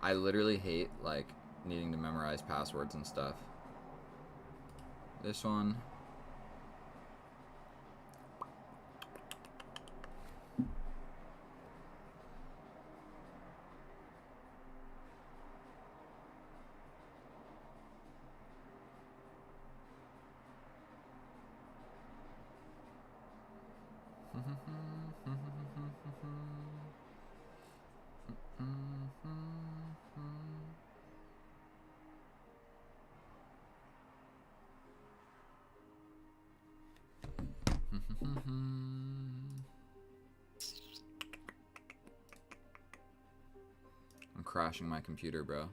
I literally hate like needing to memorize passwords and stuff. This one. I'm crashing my computer, bro.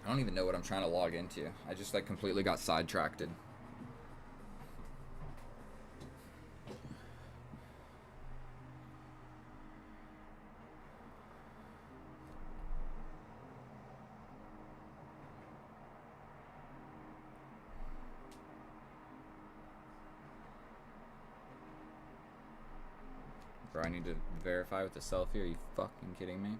I don't even know what I'm trying to log into. I just like completely got sidetracked. Bro, I need to verify with the selfie. Are you fucking kidding me?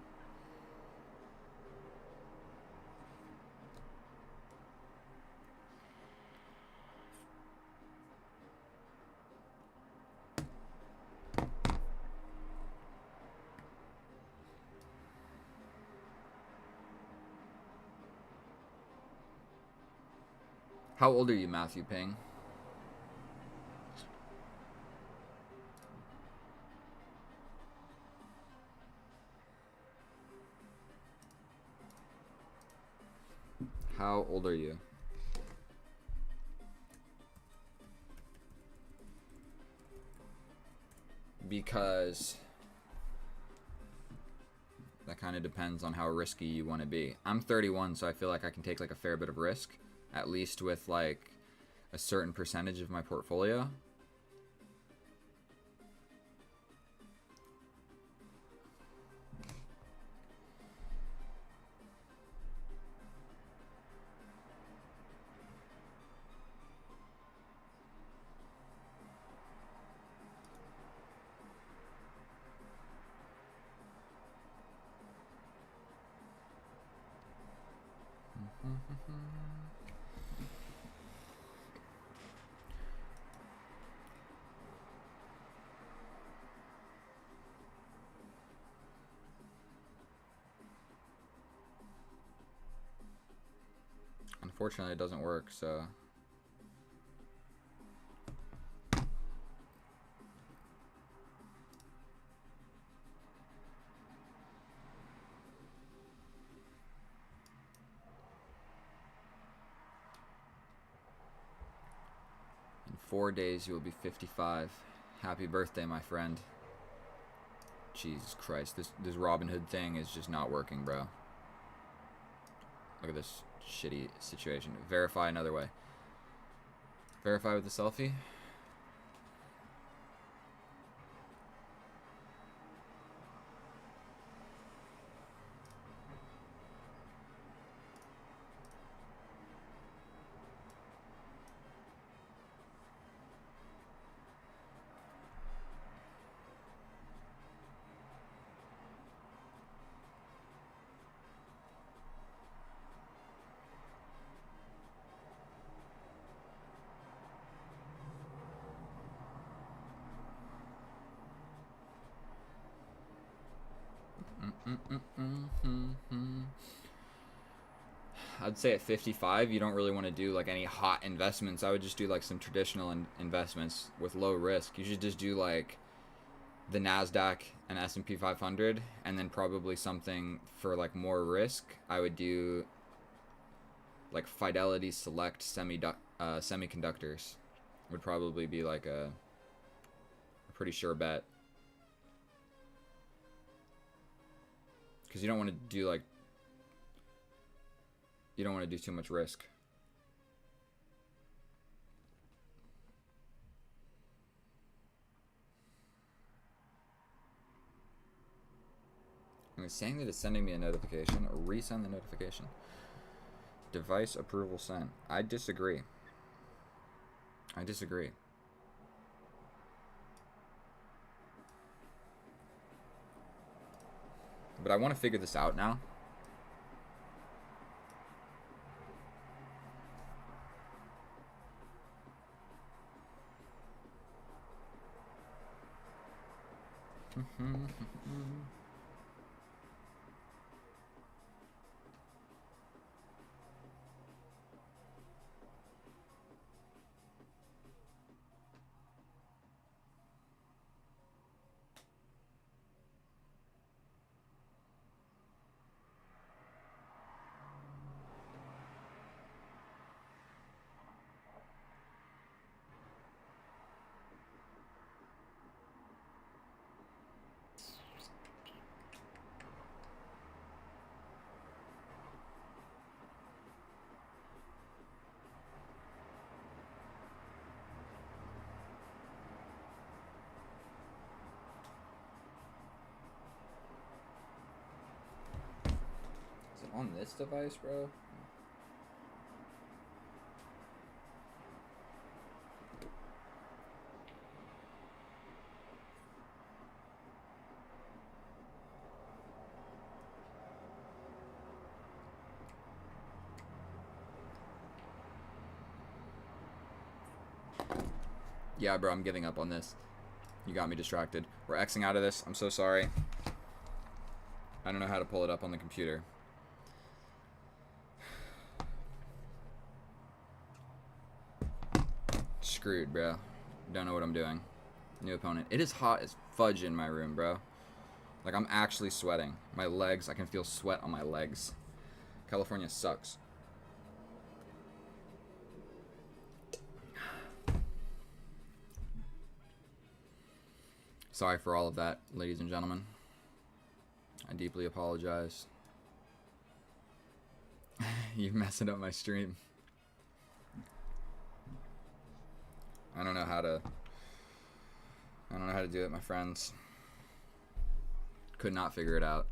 How old are you, Matthew Ping? How old are you? Because That kind of depends on how risky you want to be. I'm 31, so I feel like I can take like a fair bit of risk, at least with like a certain percentage of my portfolio. Unfortunately, it doesn't work, so... In 4 days, you will be 55. Happy birthday, my friend. Jesus Christ, this Robin Hood thing is just not working, bro. Look at this shitty situation. Verify another way. Verify with the selfie. I'd say at 55, you don't really want to do like any hot investments. I would just do like some traditional investments with low risk. You should just do like the NASDAQ and S&P 500, and then probably something for like more risk. I would do like Fidelity Select semiconductors. Would probably be like a pretty sure bet. Because you don't want to do like... You don't want to do too much risk. I'm saying that it's sending me a notification. Resend the notification. Device approval sent. I disagree. I disagree. But I want to figure this out now. On this device, bro? Yeah, bro, I'm giving up on this. You got me distracted. We're Xing out of this. I'm so sorry. I don't know how to pull it up on the computer. Screwed, bro. Don't know what I'm doing. New opponent. It is hot as fudge in my room, bro. Like, I'm actually sweating. My legs, I can feel sweat on my legs. California sucks. Sorry for all of that, ladies and gentlemen. I deeply apologize. You're messing up my stream. I don't know how to do it, my friends. Could not figure it out.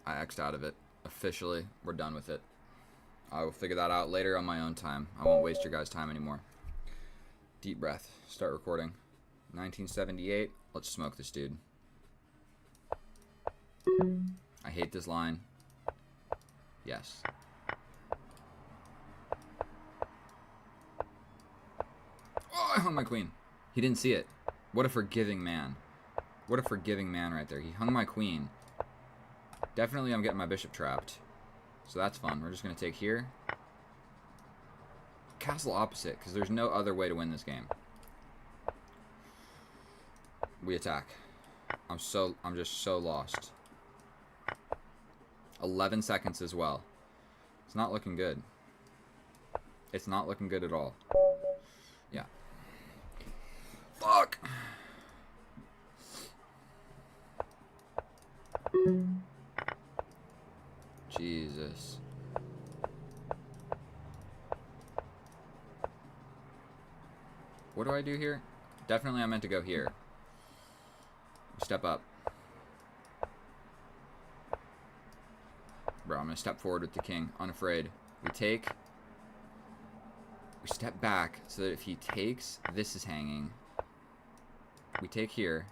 I X'd out of it. Officially, we're done with it. I will figure that out later on my own time. I won't waste your guys' time anymore. Deep breath. Start recording. 1978. Let's smoke this dude. I hate this line. Yes. Oh, I hung my queen. He didn't see it. What a forgiving man. What a forgiving man right there. He hung my queen. Definitely I'm getting my bishop trapped. So that's fun. We're just going to take here. Castle opposite, because there's no other way to win this game. We attack. I'm just so lost. 11 seconds as well. It's not looking good. It's not looking good at all. Yeah. Fuck. Jesus. What do I do here? Definitely I meant to go here. Step up. Bro, I'm going to step forward with the king. Unafraid. We take. We step back so that if he takes, this is hanging. We take here.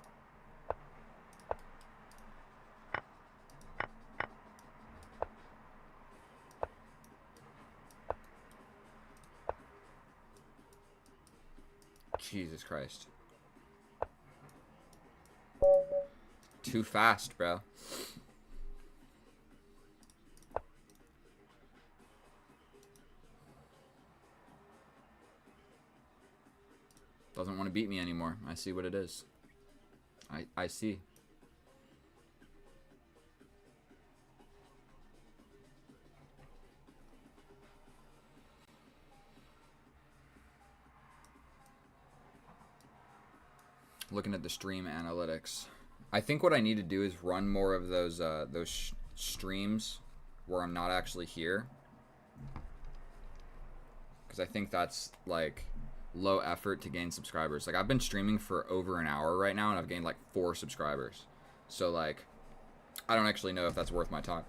Jesus Christ. Too fast, bro. Doesn't want to beat me anymore. I see what it is. I see. Looking at the stream analytics. I think what I need to do is run more of those streams where I'm not actually here. Because I think that's like low effort to gain subscribers. Like I've been streaming for over an hour right now and I've gained like 4 subscribers. So like I don't actually know if that's worth my time.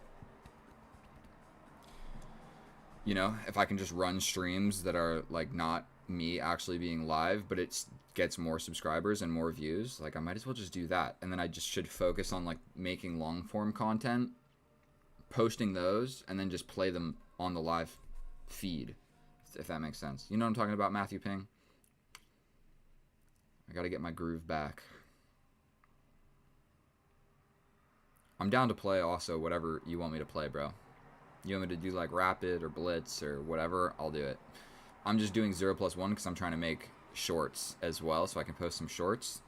You know, if I can just run streams that are like not me actually being live, but it gets more subscribers and more views, like I might as well just do that. And then I just should focus on like making long form content, posting those, and then just play them on the live feed, if that makes sense. You know what I'm talking about, Matthew Ping? I gotta get my groove back. I'm down to play also whatever you want me to play, bro. You want me to do like rapid or blitz or whatever, I'll do it. I'm just doing 0+1 because I'm trying to make shorts as well, so I can post some shorts.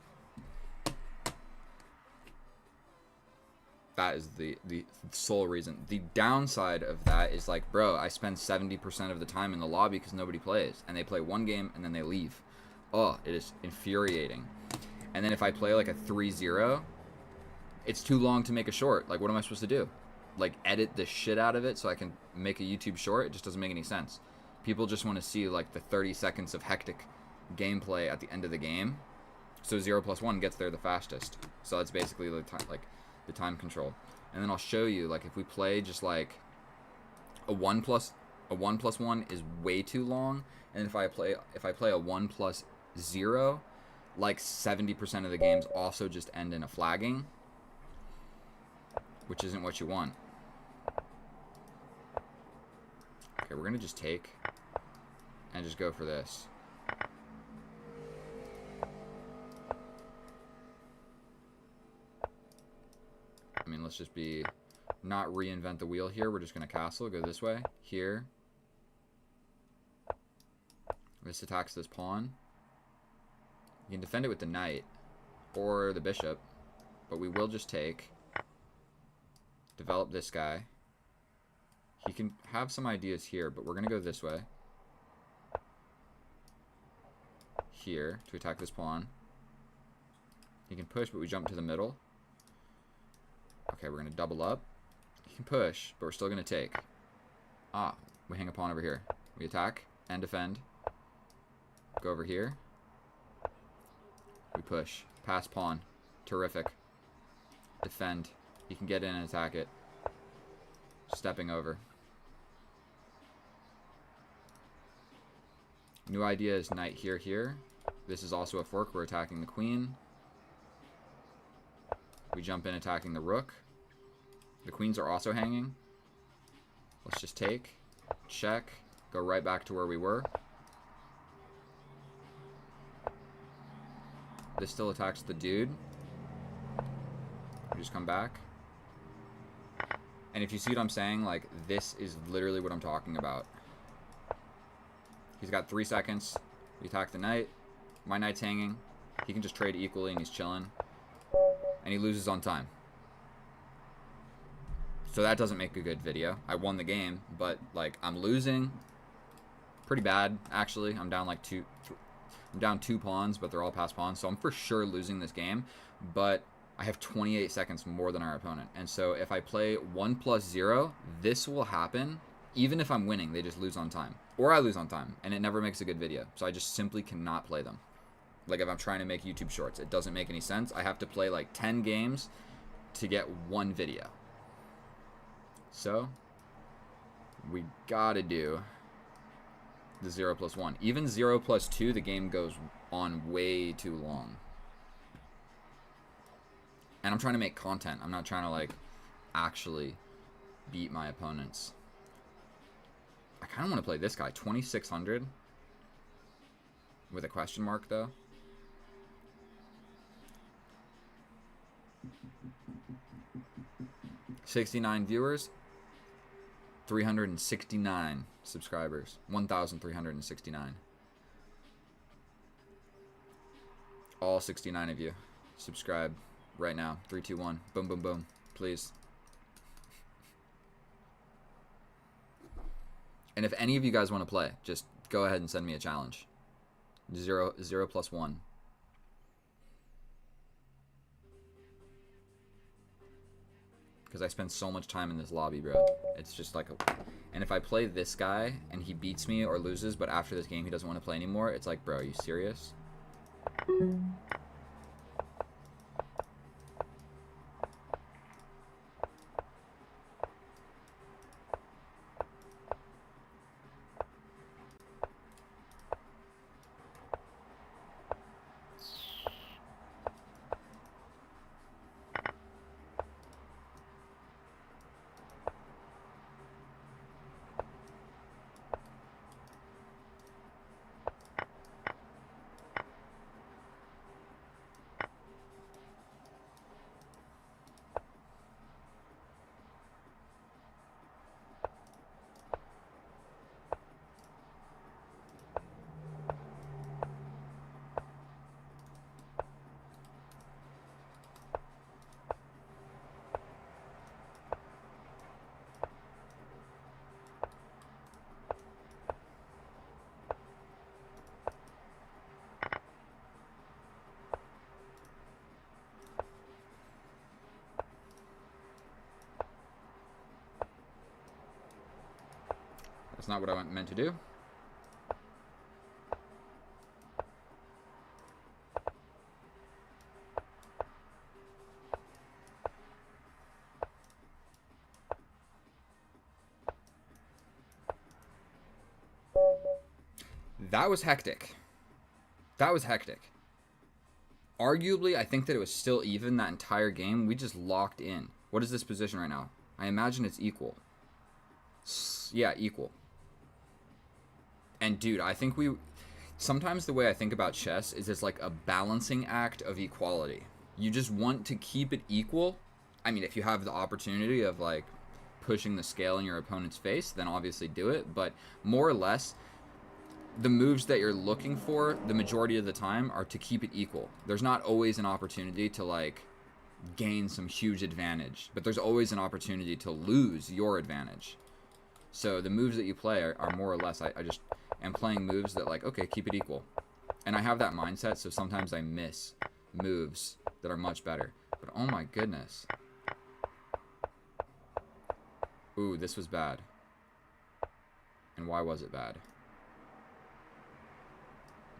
That is the sole reason. The downside of that is like, bro, I spend 70% of the time in the lobby because nobody plays, and they play one game and then they leave. Oh, it is infuriating. And then if I play like a 3-0, it's too long to make a short. Like, what am I supposed to do? Like, edit the shit out of it so I can make a YouTube short? It just doesn't make any sense. People just want to see like the 30 seconds of hectic gameplay at the end of the game. So 0+1 gets there the fastest. So that's basically the time, like the time control. And then I'll show you like if we play just like a 1+1 is way too long, and if I play a 1+0, like 70% of the games also just end in a flagging, which isn't what you want. Okay, we're gonna just take and just go for this. I mean, let's just be not reinvent the wheel here. We're just gonna castle, go this way, here. This attacks this pawn. You can defend it with the knight or the bishop, but we will just take. Develop this guy. He can have some ideas here, but we're going to go this way. Here, to attack this pawn. He can push, but we jump to the middle. Okay, we're going to double up. He can push, but we're still going to take. Ah, we hang a pawn over here. We attack and defend. Go over here. We push. Pass pawn. Terrific. Defend. He can get in and attack it. Stepping over. New idea is knight here, here. This is also a fork. We're attacking the queen. We jump in attacking the rook. The queens are also hanging. Let's just take. Check. Go right back to where we were. This still attacks the dude. We just come back. And if you see what I'm saying, like, this is literally what I'm talking about. He's got 3 seconds. We attack the knight. My knight's hanging. He can just trade equally and he's chilling. And he loses on time. So that doesn't make a good video. I won the game, but, like, I'm losing pretty bad, actually. I'm down, like, I'm down 2 pawns, but they're all passed pawns. So I'm for sure losing this game, but I have 28 seconds more than our opponent. And so if I play 1+0, this will happen. Even if I'm winning, they just lose on time. Or I lose on time, and it never makes a good video. So I just simply cannot play them. Like, if I'm trying to make YouTube shorts, it doesn't make any sense. I have to play, like, 10 games to get 1 video. So, we gotta do the 0+1. Even 0+2, the game goes on way too long. And I'm trying to make content. I'm not trying to, like, actually beat my opponents. I kind of want to play this guy, 2600. With a question mark, though. $69 viewers. 369 subscribers. 1,369. All 69 of you. Subscribe right now. 3, 2, 1. Boom, boom, boom. Please. And if any of you guys want to play, just go ahead and send me a challenge. 0+1. Because I spend so much time in this lobby, bro. It's just like and if I play this guy and he beats me or loses, but after this game he doesn't want to play anymore, it's like, bro, are you serious? That's not what I meant to do. That was hectic. That was hectic. Arguably, I think that it was still even that entire game. We just locked in. What is this position right now? I imagine it's equal. Yeah, equal. And dude, I think sometimes the way I think about chess is it's like a balancing act of equality. You just want to keep it equal. I mean, if you have the opportunity of like pushing the scale in your opponent's face, then obviously do it. But more or less, the moves that you're looking for, the majority of the time, are to keep it equal. There's not always an opportunity to like gain some huge advantage, but there's always an opportunity to lose your advantage. So the moves that you play are more or less, I just am playing moves that like, okay, keep it equal. And I have that mindset, so sometimes I miss moves that are much better. But oh my goodness. Ooh, this was bad. And why was it bad?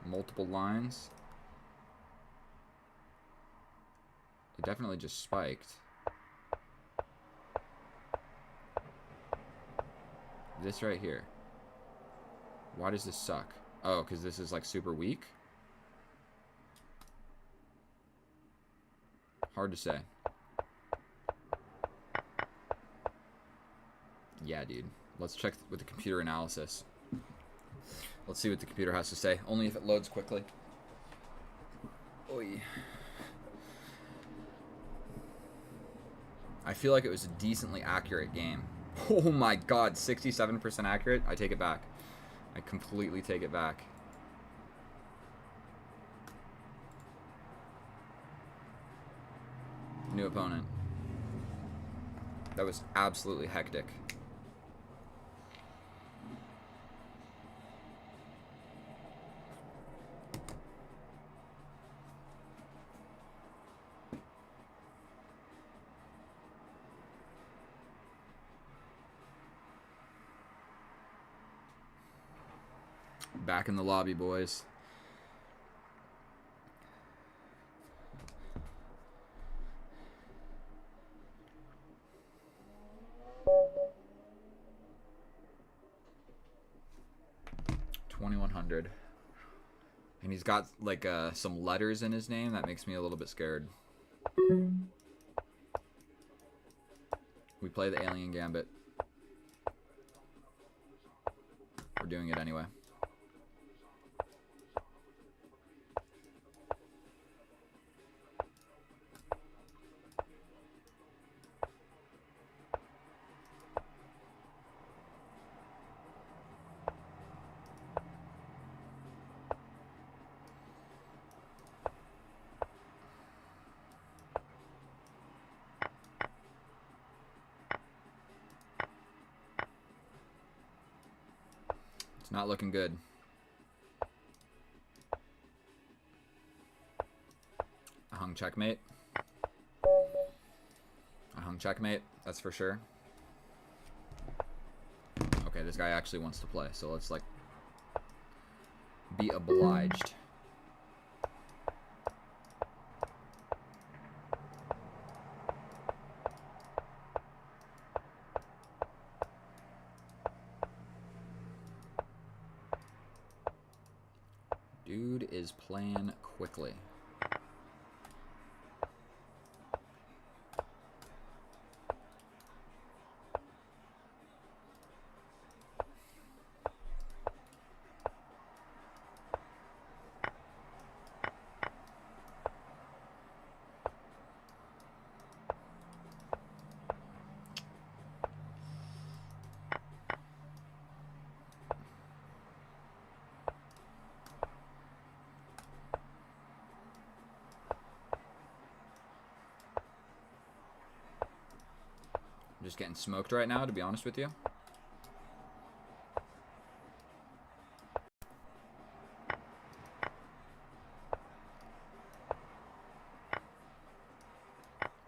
Multiple lines. It definitely just spiked. This right here. Why does this suck? Oh, because this is like super weak? Hard to say. Yeah, dude. Let's check with the computer analysis. Let's see what the computer has to say. Only if it loads quickly. Oy. I feel like it was a decently accurate game. Oh my god, 67% accurate? I take it back. I completely take it back. New opponent. That was absolutely hectic. Back in the lobby, boys. $2,100. And he's got like some letters in his name. That makes me a little bit scared. We play the Alien Gambit. We're doing it anyway. It's not looking good. I hung checkmate. I hung checkmate, that's for sure. Okay, this guy actually wants to play, so let's like be obliged. Dude is playing quickly. I'm just getting smoked right now, to be honest with you.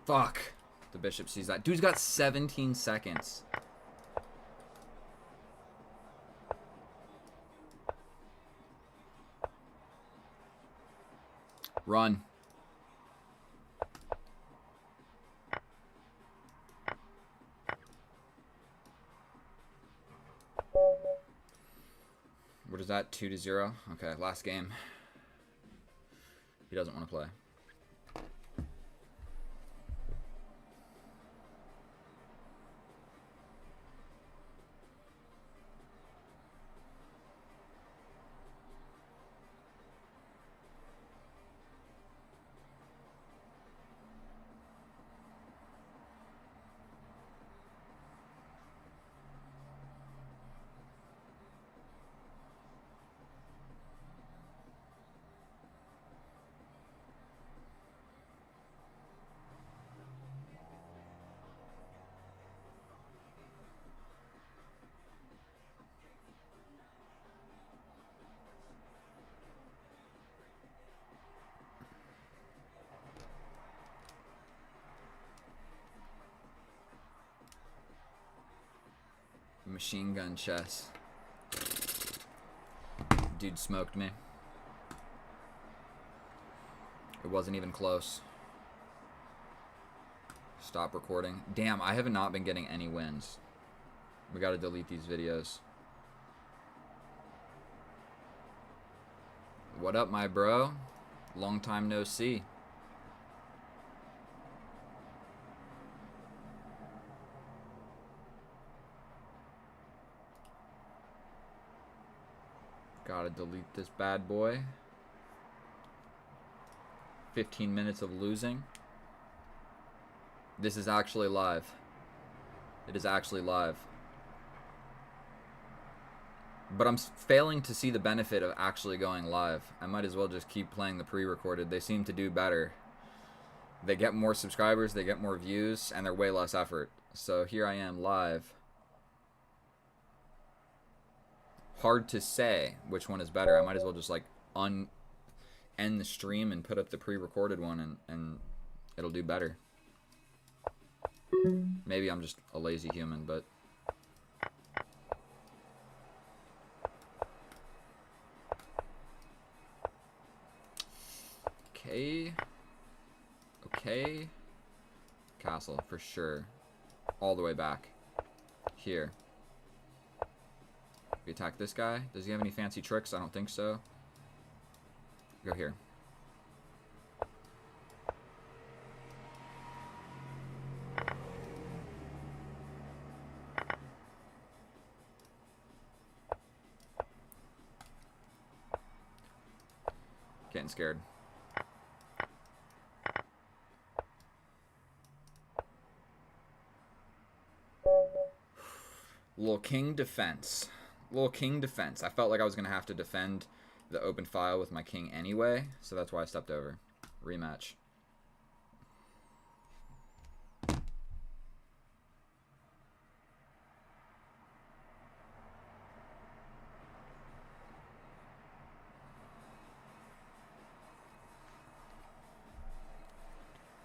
Fuck. The bishop sees that. Dude's got 17 seconds. Run. What is that? 2-0? Okay, last game. He doesn't want to play. Machine gun chess. Dude smoked me. It wasn't even close. Stop recording. Damn, I have not been getting any wins. We gotta delete these videos. What up, my bro? Long time no see. Gotta delete this bad boy. 15 minutes of losing. This is actually live. It is actually live. But I'm failing to see the benefit of actually going live. I might as well just keep playing the pre-recorded. They seem to do better. They get more subscribers, they get more views, and they're way less effort. So here I am live. Hard to say which one is better. I might as well just like end the stream and put up the pre-recorded one, and it'll do better. Maybe I'm just a lazy human, but okay. Castle for sure. All the way back here. We attack this guy. Does he have any fancy tricks? I don't think so. Go here. Getting scared. Little king defense. Little king defense. I felt like I was going to have to defend the open file with my king anyway, so that's why I stepped over. Rematch.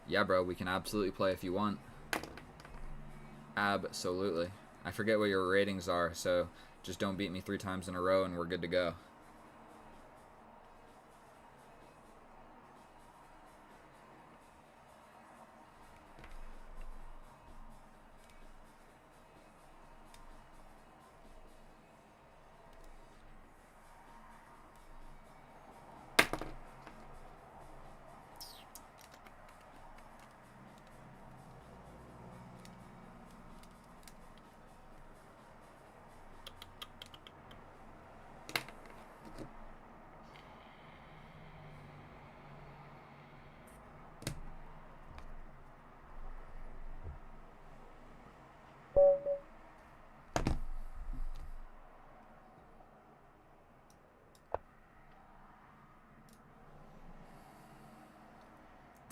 Yeah, bro, we can absolutely play if you want. Absolutely. I forget what your ratings are, so just don't beat me 3 times in a row and we're good to go.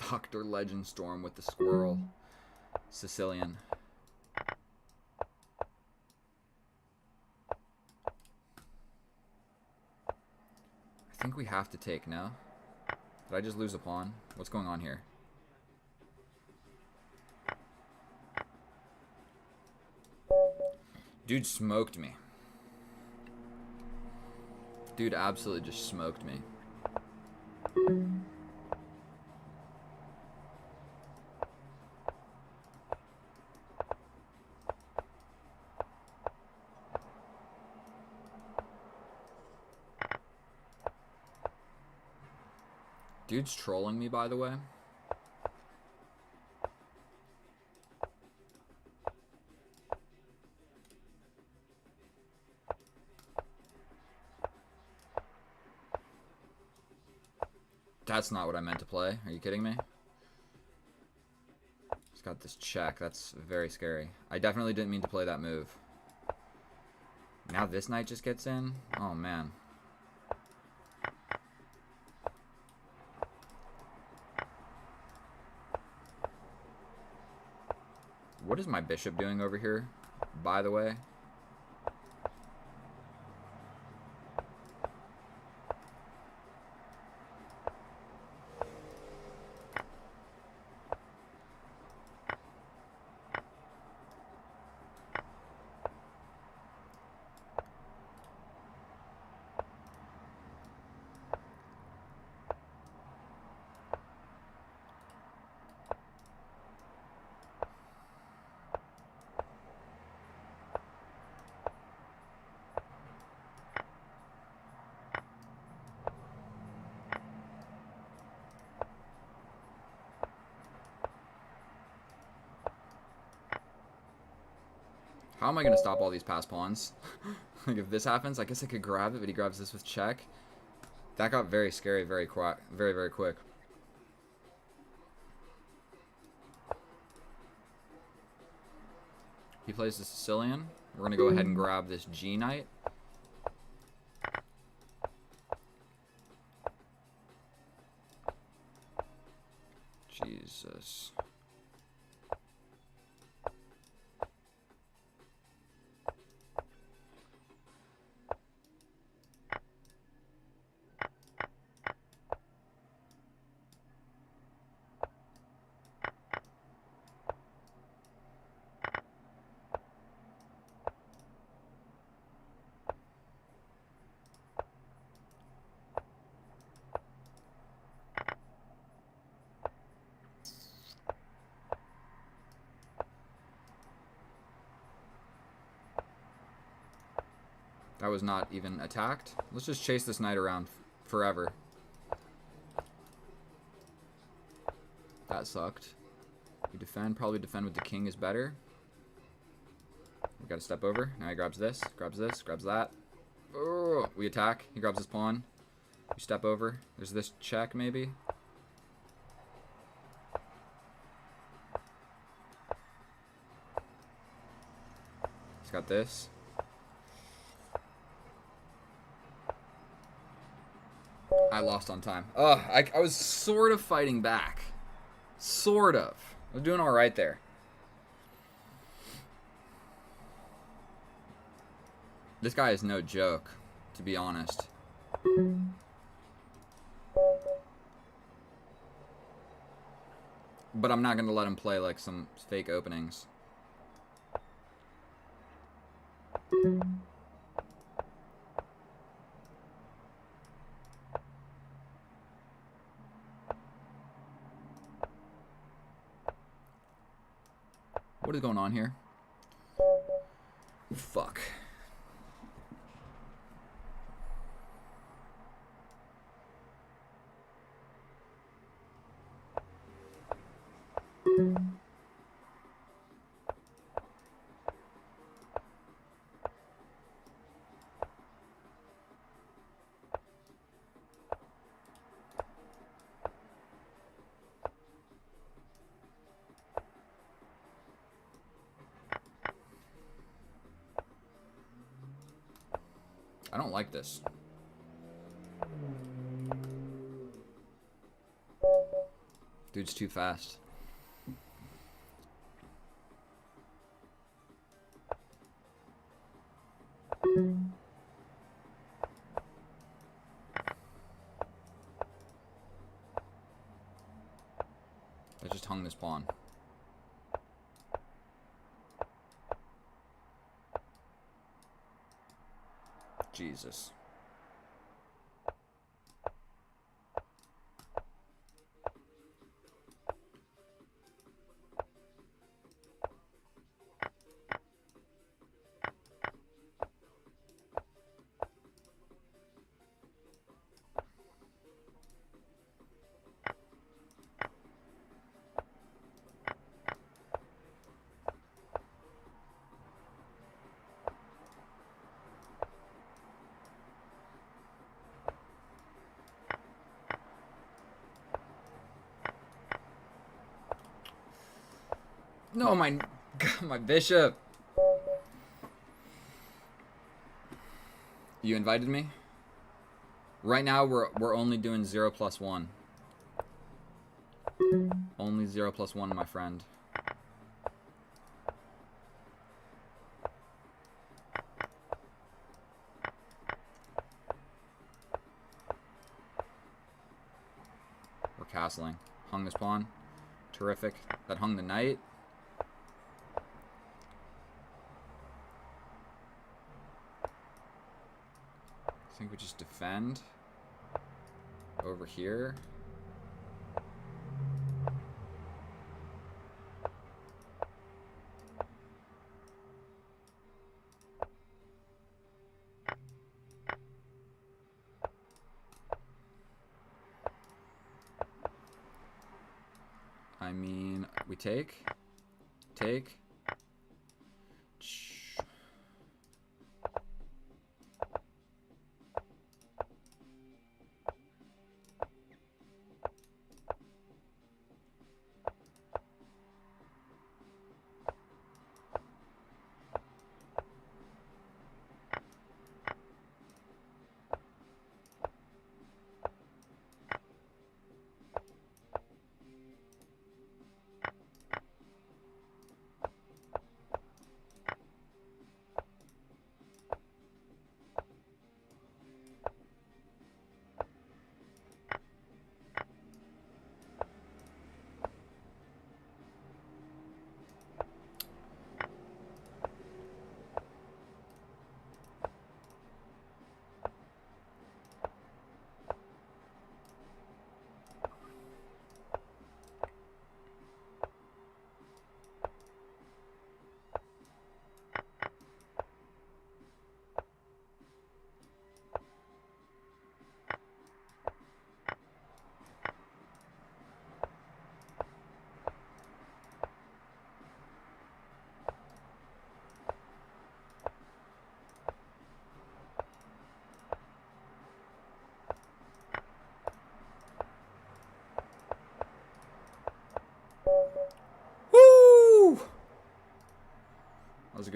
Dr. Legend Storm with the squirrel. Sicilian. I think we have to take, no? Did I just lose a pawn? What's going on here? Dude smoked me. Dude absolutely just smoked me. Dude's trolling me, by the way. That's not what I meant to play. Are you kidding me? He's got this check. That's very scary. I definitely didn't mean to play that move. Now this knight just gets in? Oh, man. What is my bishop doing over here, by the way? How am I gonna stop all these pass pawns? Like if this happens, I guess I could grab it, but he grabs this with check. That got very scary, very quick, very quick. He plays the Sicilian. We're gonna go ahead and grab this G Knight. Jesus. That was not even attacked. Let's just chase this knight around forever. That sucked. We defend. Probably defend with the king is better. We gotta step over. Now he grabs this, grabs that. Oh, we attack. He grabs his pawn. We step over. There's this check, maybe. He's got this. I lost on time. I was sort of fighting back. Sort of. I was doing all right there. This guy is no joke, to be honest. But I'm not going to let him play like some fake openings. What is going on here? Fuck. I don't like this. Dude's too fast. I just hung this pawn. Jesus. No, my bishop. You invited me? Right now we're only doing 0+1. Only 0+1, my friend. We're castling. Hung this pawn. Terrific. That hung the knight. I think we just defend over here. I mean, we take.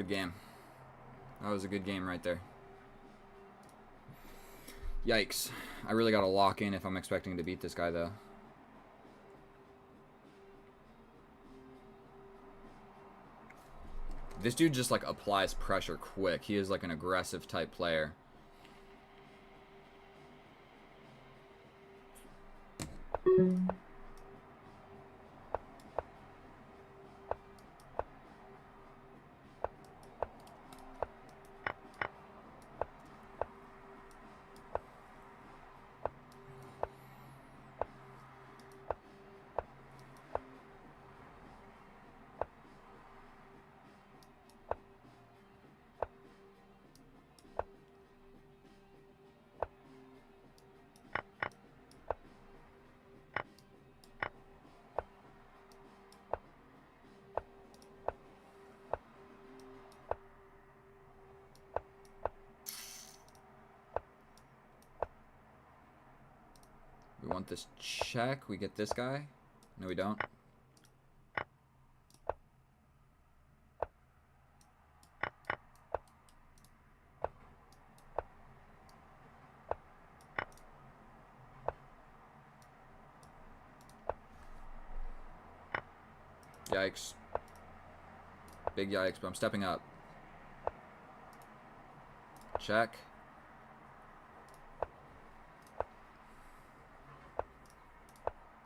good game. That was a good game right there. Yikes. I really got to lock in if I'm expecting to beat this guy, though. This dude just, like, applies pressure quick. He is, like, an aggressive type player. We want this check. We get this guy. No, we don't. Yikes. Big yikes, but I'm stepping up. Check.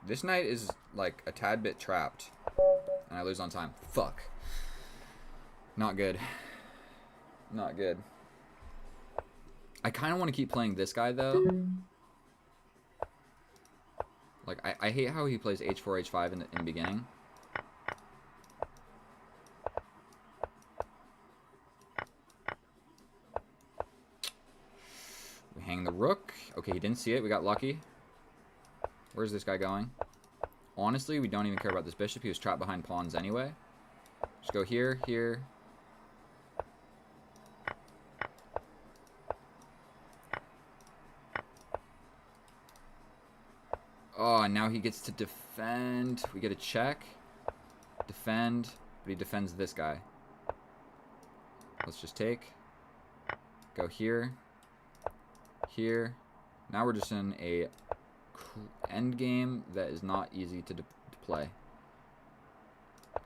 This knight is, like, a tad bit trapped. And I lose on time. Fuck. Not good. Not good. I kind of want to keep playing this guy, though. Like, I hate how he plays h4, h5 in the beginning. We hang the rook. Okay, he didn't see it. We got lucky. Where's this guy going? Honestly, we don't even care about this bishop. He was trapped behind pawns anyway. Just go here, here. Oh, and now he gets to defend. We get a check. Defend. But he defends this guy. Let's just take. Go here. Here. Now we're just in a end game that is not easy to play.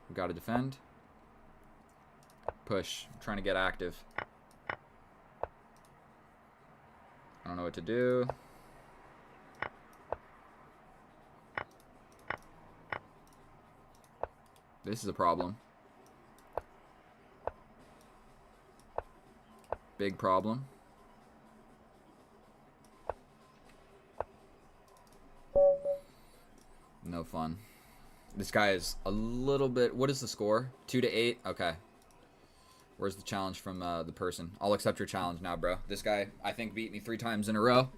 We gotta defend. Push. I'm trying to get active. I don't know what to do. This is a problem. Big problem. No fun. This guy is a little bit... What is the score? 2-8? Okay. Where's the challenge from the person? I'll accept your challenge now, bro. This guy, I think, beat me 3 times in a row.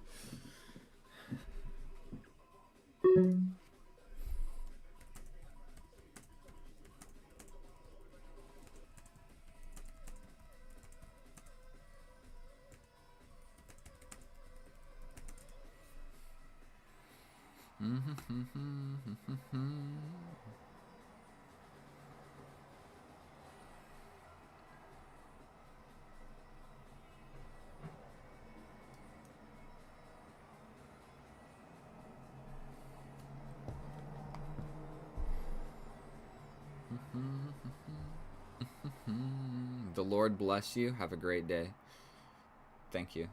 The Lord bless you. Have a great day. Thank you.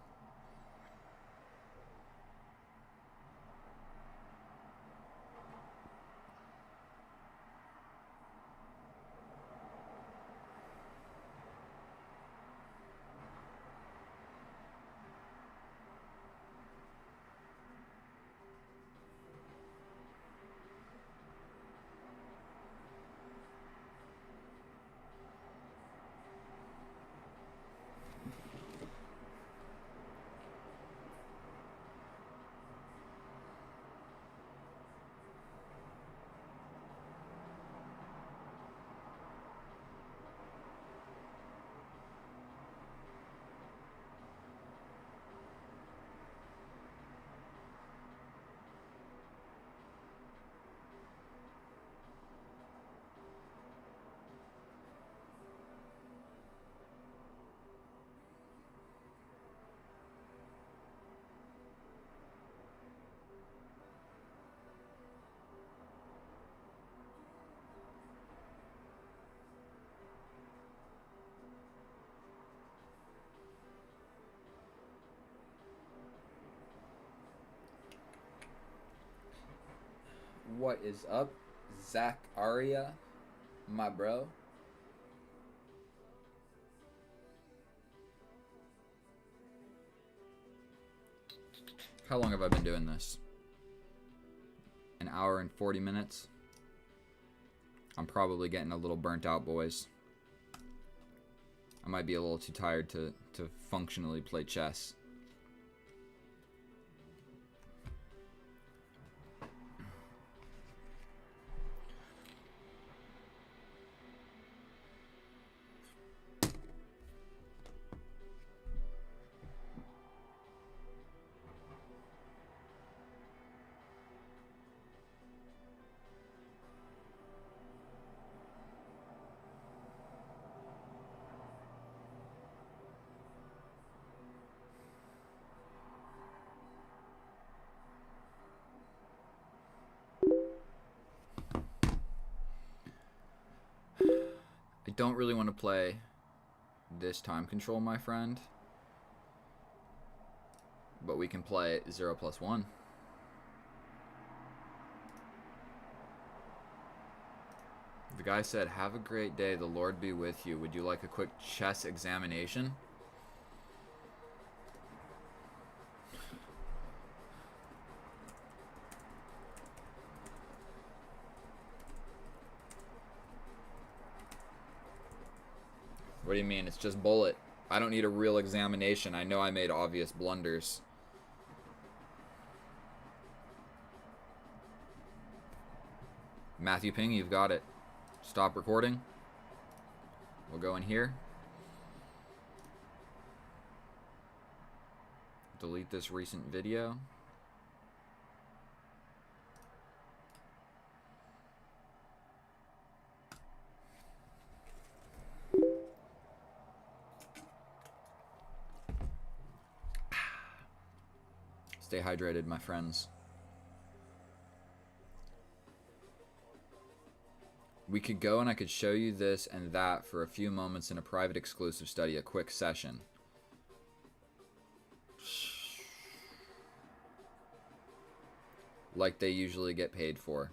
What is up, Zach Aria, my bro? How long have I been doing this? An hour and 40 minutes. I'm probably getting a little burnt out, boys. I might be a little too tired to functionally play chess. I don't really want to play this time control, my friend. But we can play 0+1. The guy said, "Have a great day. The Lord be with you. Would you like a quick chess examination?" What do you mean? It's just bullet. I don't need a real examination. I know I made obvious blunders. Matthew Ping, you've got it. Stop recording. We'll go in here. Delete this recent video. Stay hydrated, my friends. We could go and I could show you this and that for a few moments in a private exclusive study, a quick session. Like they usually get paid for.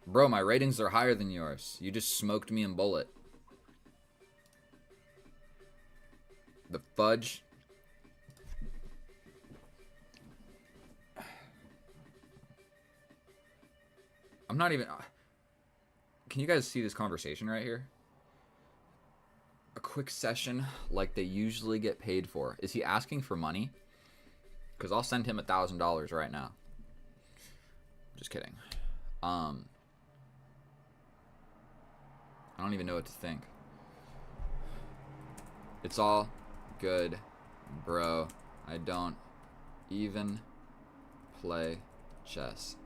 Bro, my ratings are higher than yours. You just smoked me in bullet. The fudge. I'm not even... Can you guys see this conversation right here? A quick session like they usually get paid for. Is he asking for money? Because I'll send him $1,000 right now. Just kidding. I don't even know what to think. It's all good, bro. I don't even play chess.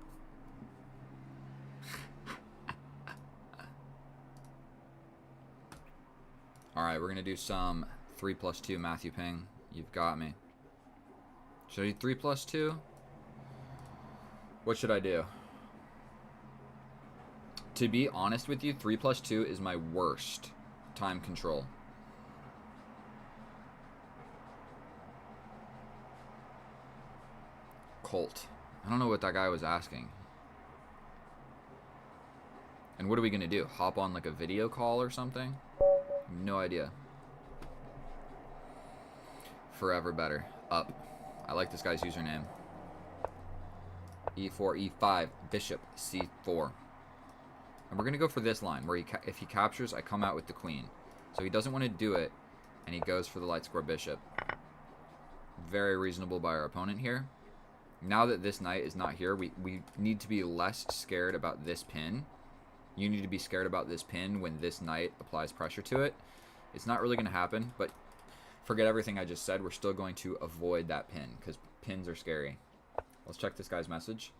Alright, we're going to do some 3+2 Matthew Ping. You've got me. Should I do 3+2? What should I do? To be honest with you, 3+2 is my worst time control. Colt. I don't know what that guy was asking. And what are we going to do? Hop on like a video call or something? No idea. Forever better. Up. I like this guy's username. E4, E5, bishop, C4. And we're going to go for this line, where if he captures, I come out with the queen. So he doesn't want to do it, and he goes for the light square bishop. Very reasonable by our opponent here. Now that this knight is not here, we need to be less scared about this pin. You need to be scared about this pin when this knight applies pressure to it. It's not really going to happen, but forget everything I just said. We're still going to avoid that pin, because pins are scary. Let's check this guy's message.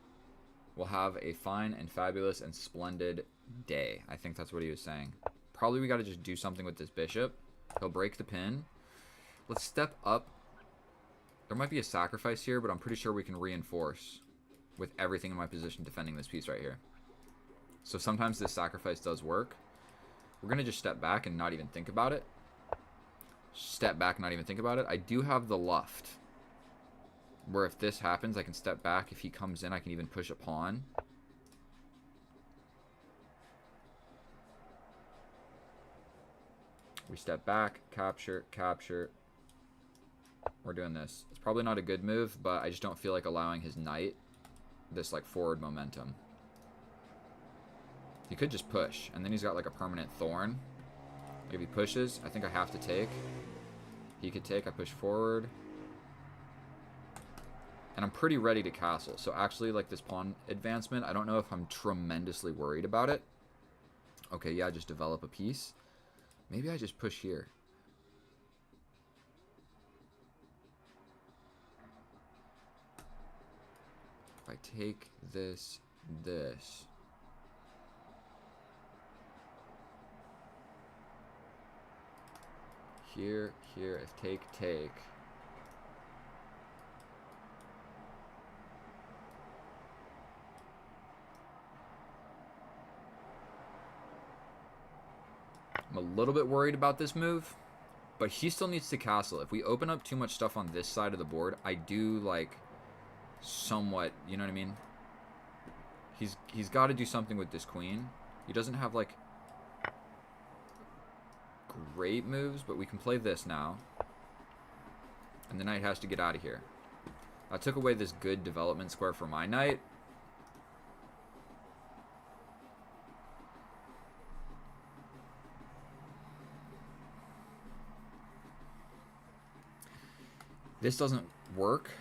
We'll have a fine and fabulous and splendid day. I think that's what he was saying. Probably we got to just do something with this bishop. He'll break the pin. Let's step up. There might be a sacrifice here, but I'm pretty sure we can reinforce with everything in my position defending this piece right here. So sometimes this sacrifice does work. We're going to just step back and not even think about it. Step back, not even think about it. I do have the luft. Where if this happens, I can step back. If he comes in, I can even push a pawn. We step back, capture, capture. We're doing this. It's probably not a good move, but I just don't feel like allowing his knight this like forward momentum. He could just push, and then he's got like a permanent thorn. Like if he pushes, I think I have to take. He could take, I push forward. And I'm pretty ready to castle. So actually, like this pawn advancement, I don't know if I'm tremendously worried about it. Okay, yeah, just develop a piece. Maybe I just push here. If I take this, this. Here, here, if take, take. I'm a little bit worried about this move, but he still needs to castle. If we open up too much stuff on this side of the board, I do like somewhat, you know what I mean? He's got to do something with this queen. He doesn't have like great moves, but we can play this now. And the knight has to get out of here. I took away this good development square for my knight. This doesn't work.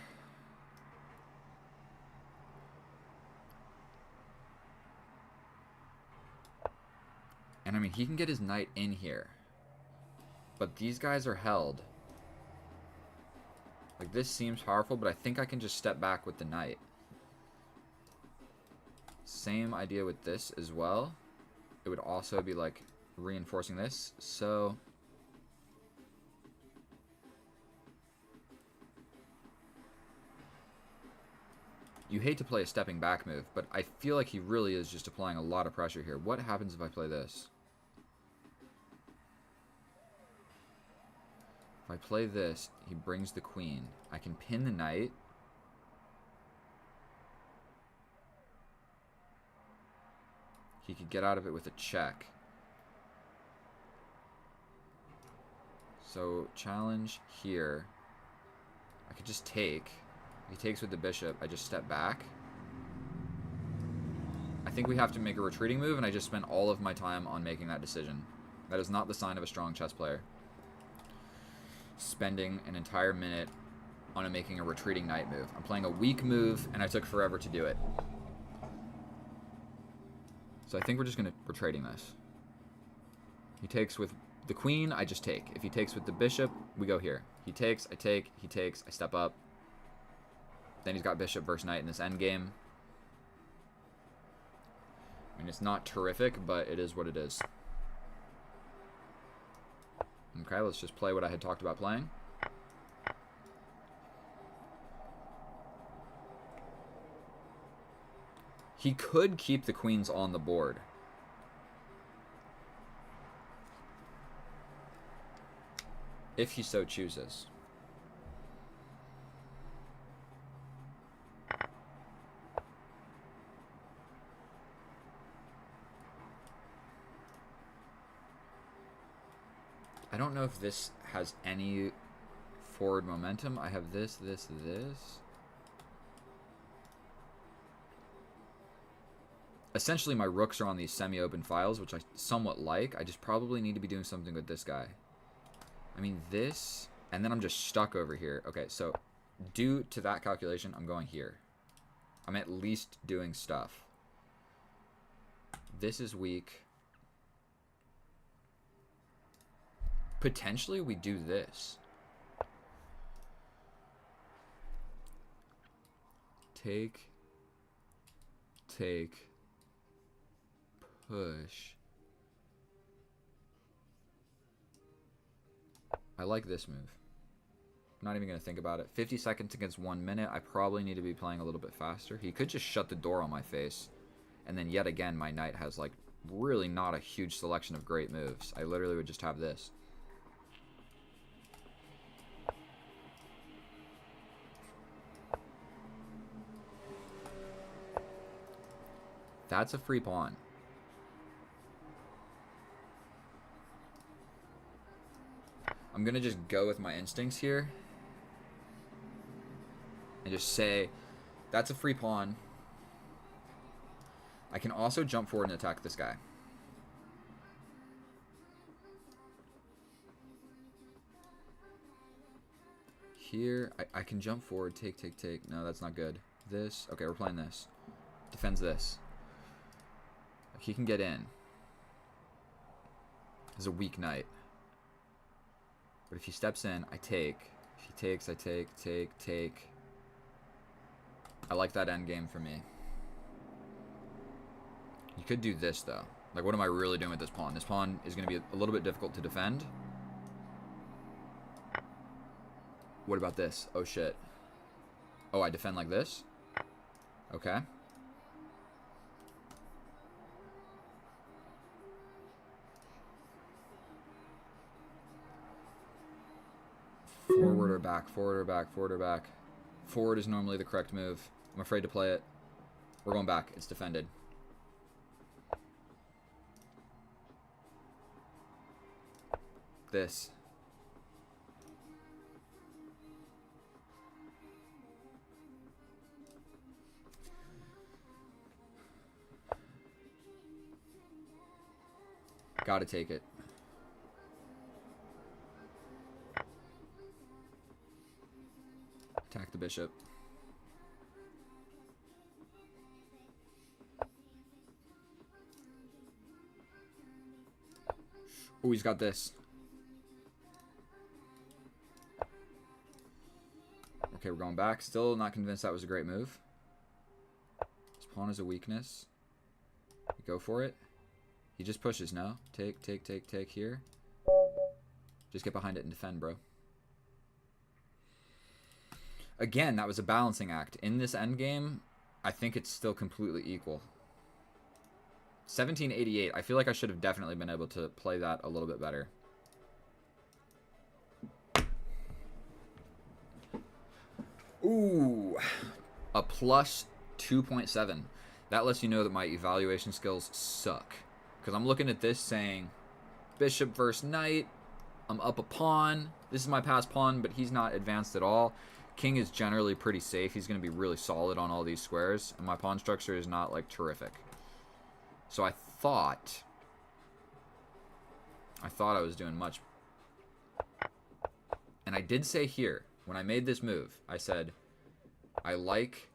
And I mean, he can get his knight in here. But these guys are held. Like, this seems powerful, but I think I can just step back with the knight. Same idea with this as well. It would also be, like, reinforcing this. So you hate to play a stepping back move, but I feel like he really is just applying a lot of pressure here. What happens if I play this? If I play this, he brings the queen. I can pin the knight. He could get out of it with a check. So, challenge here. I could just take. He takes with the bishop. I just step back. I think we have to make a retreating move, and I just spent all of my time on making that decision. That is not the sign of a strong chess player. Spending an entire minute on making a retreating knight move. I'm playing a weak move, and I took forever to do it. So I think we're just going to... We're trading this. He takes with the queen, I just take. If he takes with the bishop, we go here. He takes, I take, he takes, I step up. Then he's got bishop versus knight in this endgame. I mean, it's not terrific, but it is what it is. Okay, let's just play what I had talked about playing. He could keep the queens on the board. If he so chooses. I don't know if this has any forward momentum. I have this, this, this. Essentially, my rooks are on these semi-open files, which I somewhat like. I just probably need to be doing something with this guy. I mean, this, and then I'm just stuck over here. Okay, so due to that calculation, I'm going here. I'm at least doing stuff. This is weak. Potentially, we do this. Take, push. I like this move. I'm not even going to think about it. 50 seconds against 1 minute. I probably need to be playing a little bit faster. He could just shut the door on my face. And then yet again, my knight has like really not a huge selection of great moves. I literally would just have this. That's a free pawn. I'm going to just go with my instincts here. And just say, that's a free pawn. I can also jump forward and attack this guy. Here, I can jump forward, take. No, that's not good. This, okay, we're playing this. Defends this. He can get in. This is a weak knight. But if he steps in, I take. If he takes, I take. I like that end game for me. You could do this, though. Like, what am I really doing with this pawn? This pawn is going to be a little bit difficult to defend. What about this? Oh, shit. Oh, I defend like this? Okay. Forward or back, forward or back, forward or back. Forward is normally the correct move. I'm afraid to play it. We're going back. It's defended. This. Gotta take it. Attack the bishop. Oh, he's got this. Okay, we're going back. Still not convinced that was a great move. This pawn is a weakness. Go for it. He just pushes, no? Take here. Just get behind it and defend, bro. Again, that was a balancing act. In this endgame, I think it's still completely equal. 1788. I feel like I should have definitely been able to play that a little bit better. Ooh. A plus 2.7. That lets you know that my evaluation skills suck. Because I'm looking at this saying, bishop versus knight. I'm up a pawn. This is my passed pawn, but he's not advanced at all. King is generally pretty safe. He's going to be really solid on all these squares. And my pawn structure is not, like, terrific. So I thought I was doing much. And I did say here, when I made this move, I said, I like,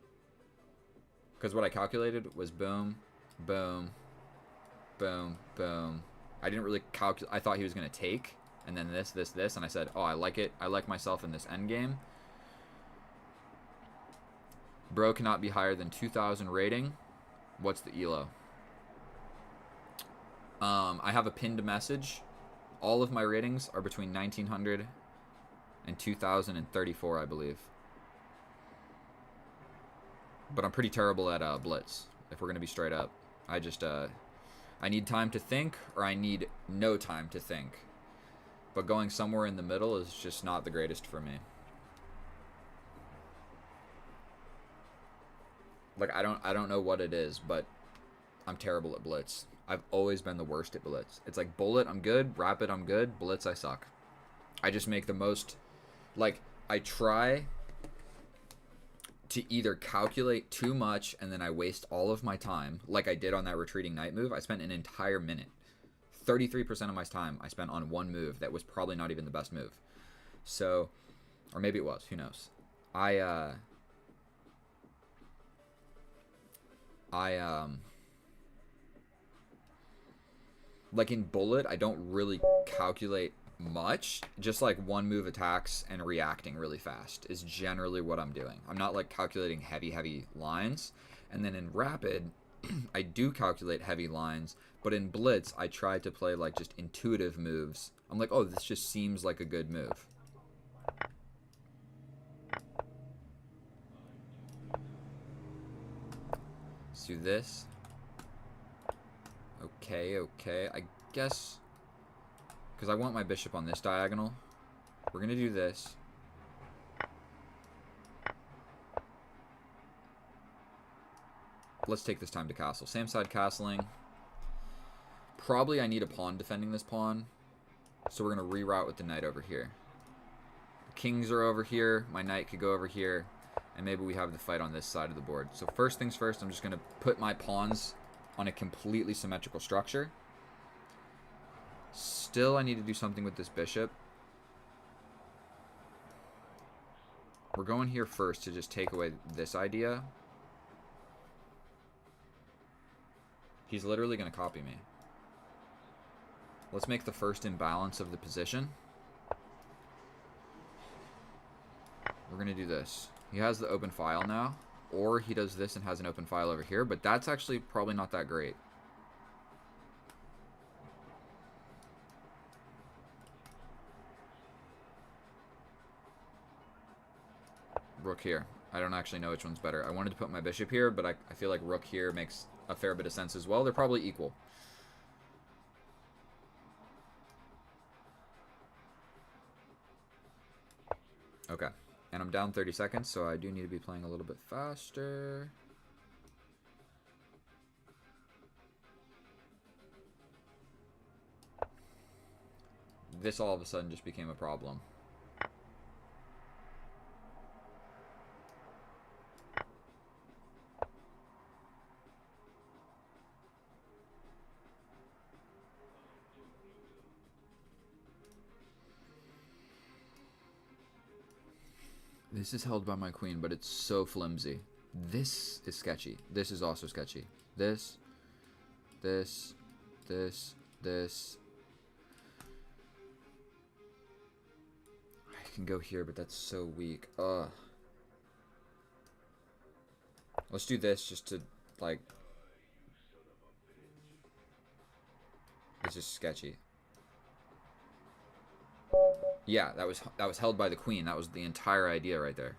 because what I calculated was boom, boom, boom, boom. I didn't really calculate. I thought he was going to take, and then this, and I said, oh, I like it. I like myself in this endgame. Bro cannot be higher than 2,000 rating. What's the elo? I have a pinned message. All of my ratings are between 1,900 and 2,034, I believe. But I'm pretty terrible at blitz, if we're going to be straight up. I need time to think, or I need no time to think. But going somewhere in the middle is just not the greatest for me. Like, I don't know what it is, but I'm terrible at blitz. I've always been the worst at blitz. It's like bullet, I'm good. Rapid, I'm good. Blitz, I suck. I just make the most... Like, I try to either calculate too much and then I waste all of my time, like I did on that retreating knight move. I spent an entire minute. 33% of my time I spent on one move that was probably not even the best move. So, or maybe it was. Who knows? Like in bullet, I don't really calculate much. Just like one move attacks and reacting really fast is generally what I'm doing. I'm not like calculating heavy lines. And then in rapid, I do calculate heavy lines, but in blitz, I try to play like just intuitive moves. I'm like, oh, this just seems like a good move. Let's do this. Okay. I guess, because I want my bishop on this diagonal, we're going to do this. let's take this time to castle. Same side castling. Probably I need a pawn defending this pawn. So we're going to reroute with the knight over here. The kings are over here. My knight could go over here. And maybe we have the fight on this side of the board. So first things first, I'm just going to put my pawns on a completely symmetrical structure. Still, I need to do something with this bishop. We're going here first to just take away this idea. He's literally going to copy me. Let's make the first imbalance of the position. We're going to do this. He has the open file now. Or he does this and has an open file over here. But that's actually probably not that great. Rook here. I don't actually know which one's better. I wanted to put my bishop here, but I feel like rook here makes a fair bit of sense as well. They're probably equal. Okay. And I'm down 30 seconds, so I do need to be playing a little bit faster. This all of a sudden just became a problem. This is held by my queen, but it's so flimsy. This is sketchy. This is also sketchy. This. I can go here, but that's so weak. Ugh. Let's do this just to, like... This is sketchy. Yeah, that was held by the queen. That was the entire idea right there.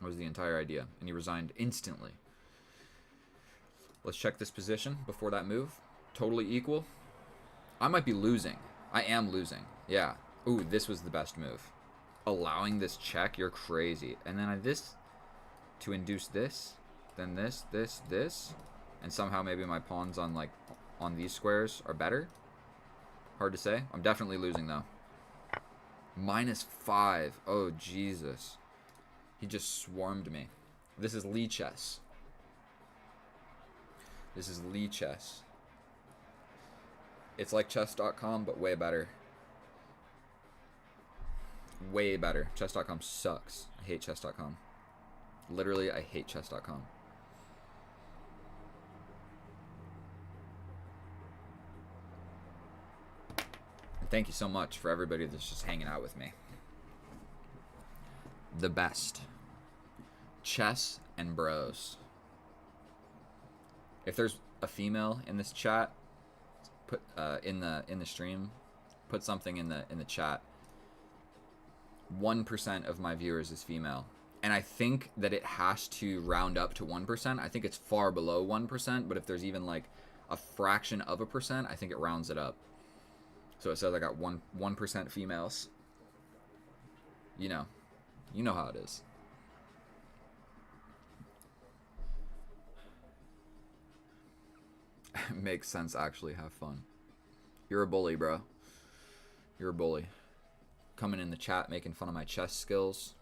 That was the entire idea. And he resigned instantly. Let's check this position before that move. Totally equal. I might be losing. I am losing. Yeah. Ooh, this was the best move. Allowing this check, you're crazy. And then this to induce this. Then this. And somehow maybe my pawns on these squares are better. Hard to say. I'm definitely losing though. -5. Oh, Jesus. He just swarmed me. This is Lee chess. This is Lee chess. It's like chess.com, but way better. Way better. Chess.com sucks. I hate chess.com. Literally, I hate chess.com. Thank you so much for everybody that's just hanging out with me. The best. Chess and bros. If there's a female in this chat, put in the stream, put something in the chat. 1% of my viewers is female. And I think that it has to round up to 1%. I think it's far below 1%, but if there's even like a fraction of a percent, I think it rounds it up. So it says I got 1% females. You know how it is. Makes sense, actually. Have fun. You're a bully, bro. You're a bully. Coming in the chat, making fun of my chess skills.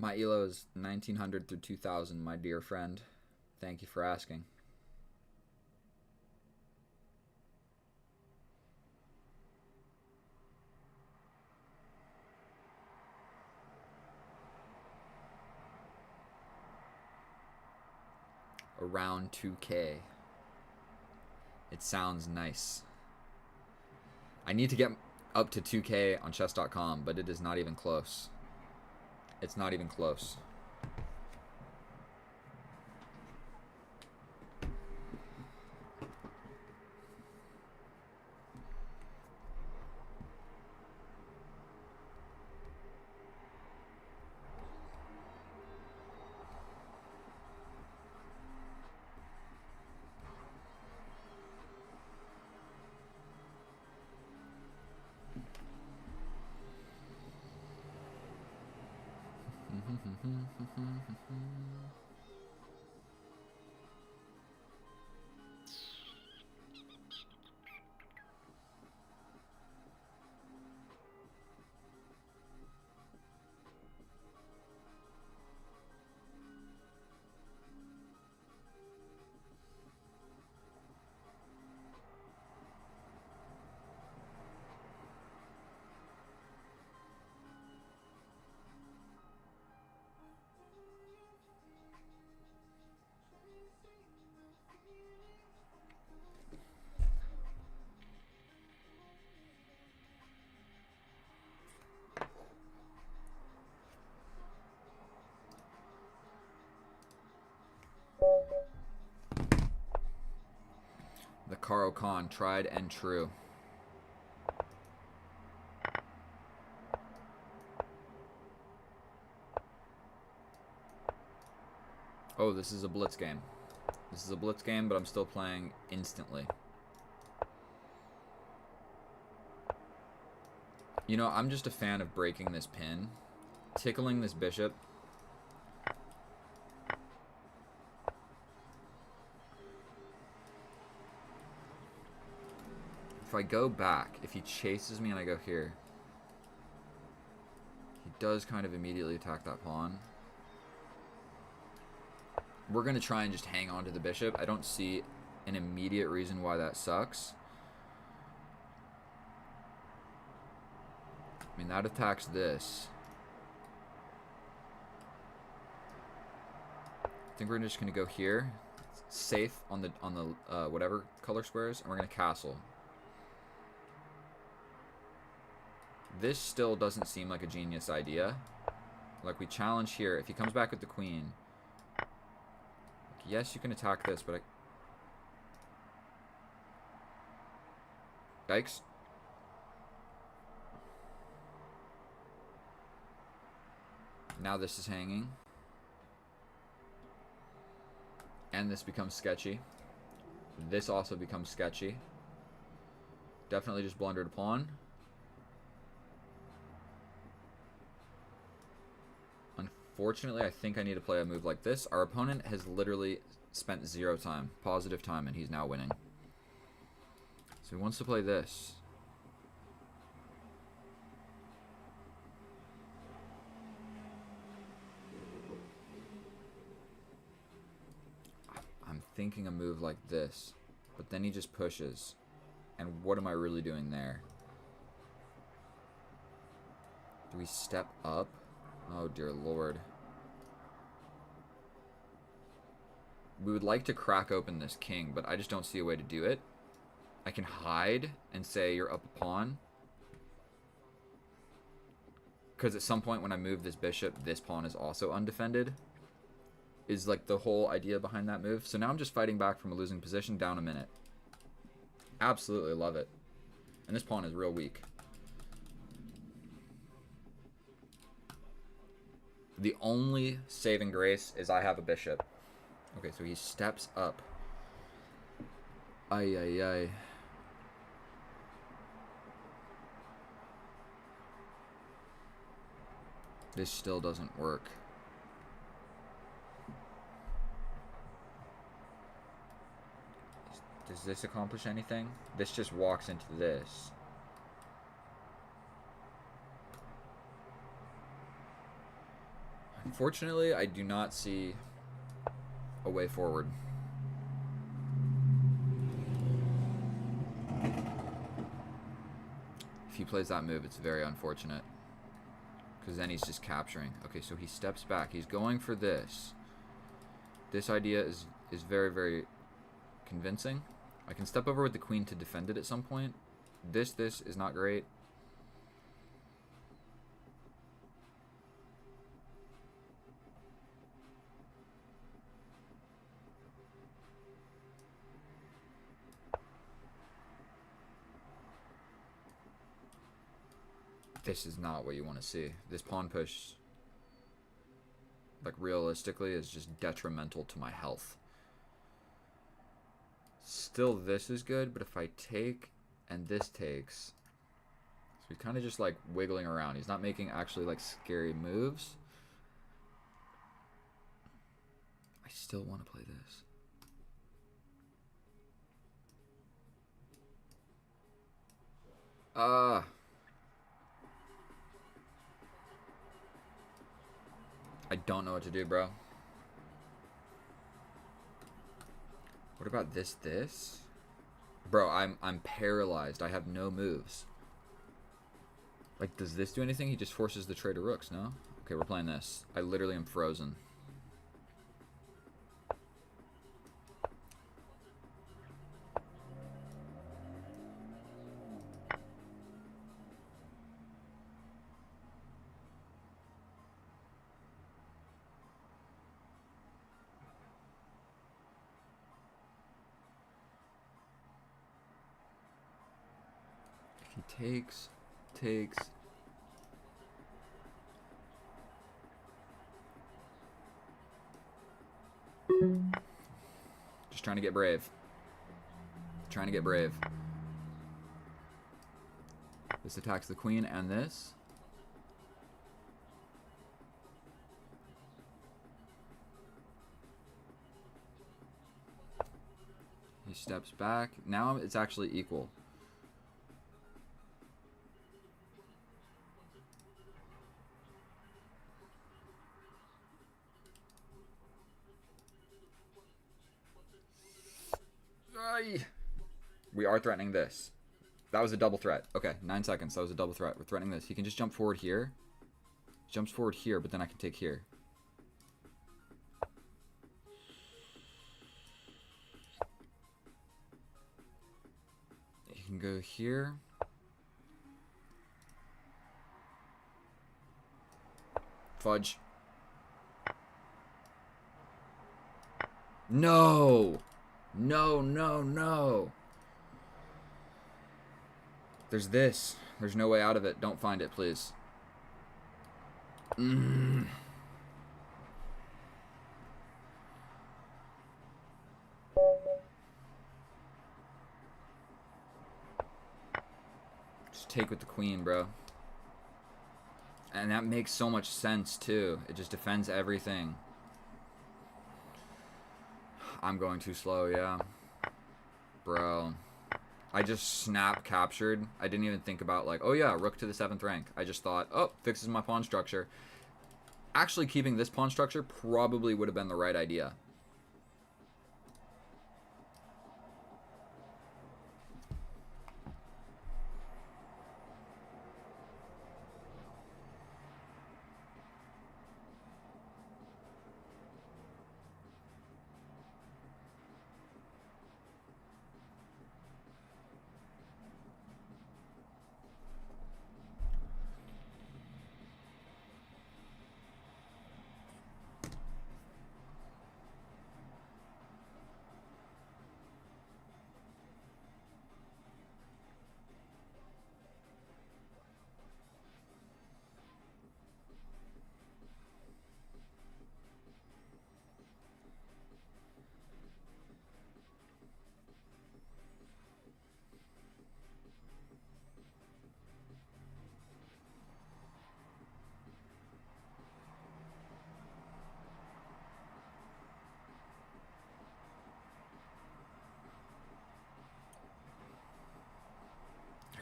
My elo is 1900 through 2000, my dear friend. Thank you for asking. Around 2K. It sounds nice. I need to get up to 2K on chess.com, but it is not even close. It's not even close. The Karo Khan, tried and true. Oh, this is a blitz game. This is a blitz game, but I'm still playing instantly. You know, I'm just a fan of breaking this pin. Tickling this bishop. If I go back, if he chases me and I go here, he does kind of immediately attack that pawn. We're going to try and just hang on to the bishop. I don't see an immediate reason why that sucks. I mean, that attacks this. I think we're just going to go here. Safe on the whatever color squares, and we're going to castle. This still doesn't seem like a genius idea. Like, we challenge here. If he comes back with the queen... Yes, you can attack this, but Yikes. Now this is hanging. And this becomes sketchy. This also becomes sketchy. Definitely just blundered a pawn. Unfortunately, I think I need to play a move like this. Our opponent has literally spent 0 time, positive time, and he's now winning. So he wants to play this. I'm thinking a move like this, but then he just pushes. And what am I really doing there? Do we step up? Oh, dear Lord. We would like to crack open this king, but I just don't see a way to do it. I can hide and say you're up a pawn. Because at some point when I move this bishop, this pawn is also undefended. Is like the whole idea behind that move. So now I'm just fighting back from a losing position down a minute. Absolutely love it. And this pawn is real weak. The only saving grace is I have a bishop. Okay, so he steps up. Ay, ay, ay. This still doesn't work. Does this accomplish anything? This just walks into this. Unfortunately, I do not see a way forward. If he plays that move, it's very unfortunate. Because then he's just capturing. Okay, so he steps back. He's going for this. This idea is very, very convincing. I can step over with the queen to defend it at some point. This is not great. This is not what you want to see. This pawn push, like, realistically, is just detrimental to my health. Still, this is good, but if I take and this takes, so he's kind of just like wiggling around. He's not making actually like scary moves. I still want to play this. I don't know what to do, bro. What about this? Bro, I'm paralyzed. I have no moves. Like, does this do anything? He just forces the trade of rooks, no? Okay, we're playing this. I literally am frozen. If he takes. Just trying to get brave. Trying to get brave. This attacks the queen and this. He steps back. Now it's actually equal. We are threatening this. That was a double threat. Okay, 9 seconds. That was a double threat. We're threatening this. He can just jump forward here. Jumps forward here, but then I can take here. He can go here. Fudge. No! No. There's this. There's no way out of it. Don't find it, please. Just take with the queen, bro. And that makes so much sense, too. It just defends everything. I'm going too slow, yeah. Bro. I just snap captured. I didn't even think about, like, oh yeah, rook to the 7th rank. I just thought, oh, fixes my pawn structure. Actually, keeping this pawn structure probably would have been the right idea.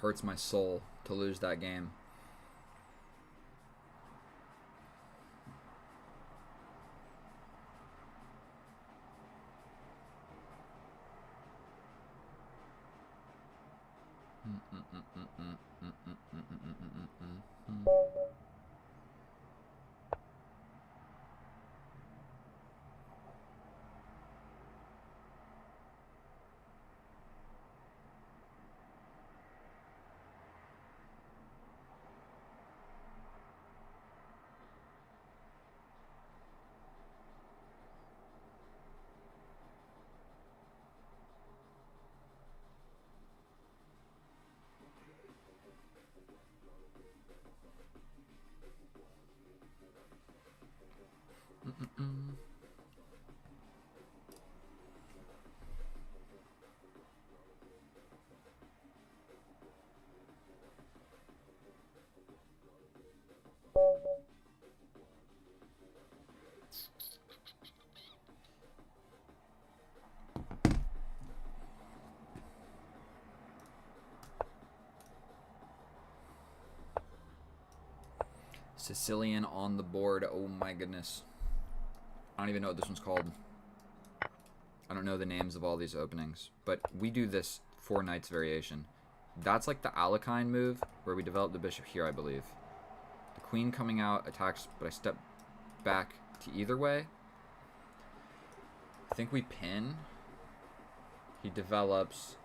Hurts my soul to lose that game. Sicilian on the board. Oh my goodness. I don't even know what this one's called. I don't know the names of all these openings. But we do this 4 knights variation. That's like the Alekhine move, where we develop the bishop here, I believe. The queen coming out attacks, but I step back to either way. I think we pin. He develops.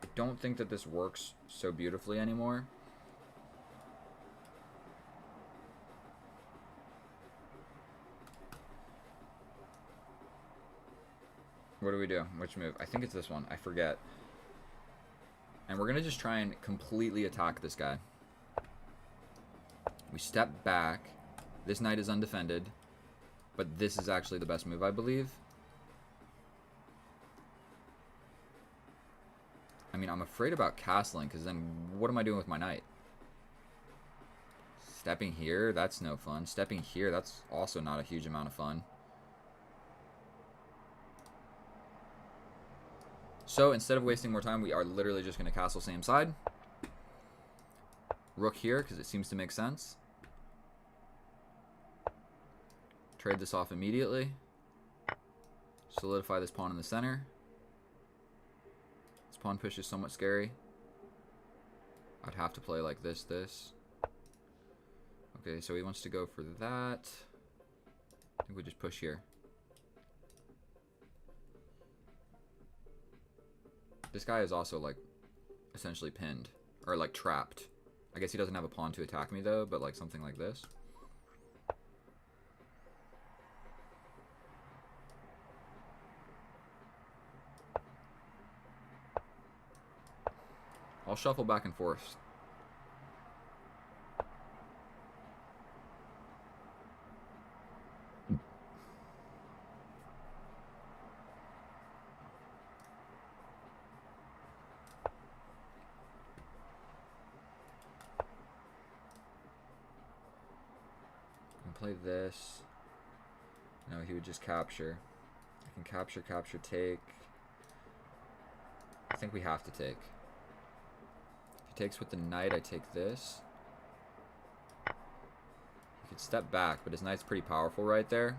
I don't think that this works so beautifully anymore. What do we do? Which move? I think it's this one. I forget. And we're going to just try and completely attack this guy. We step back. This knight is undefended. But this is actually the best move, I believe. I mean, I'm afraid about castling, because then what am I doing with my knight? Stepping here? That's no fun. Stepping here? That's also not a huge amount of fun. So instead of wasting more time, we are literally just going to castle same side. Rook here, because it seems to make sense. Trade this off immediately. Solidify this pawn in the center. This pawn push is somewhat scary. I'd have to play like this. Okay, so he wants to go for that. I think we just push here. This guy is also, like, essentially pinned. Or, like, trapped. I guess he doesn't have a pawn to attack me, though, but, like, something like this. I'll shuffle back and forth. Play this. No, he would just capture. I can capture, take. I think we have to take. If he takes with the knight, I take this. He could step back, but his knight's pretty powerful right there.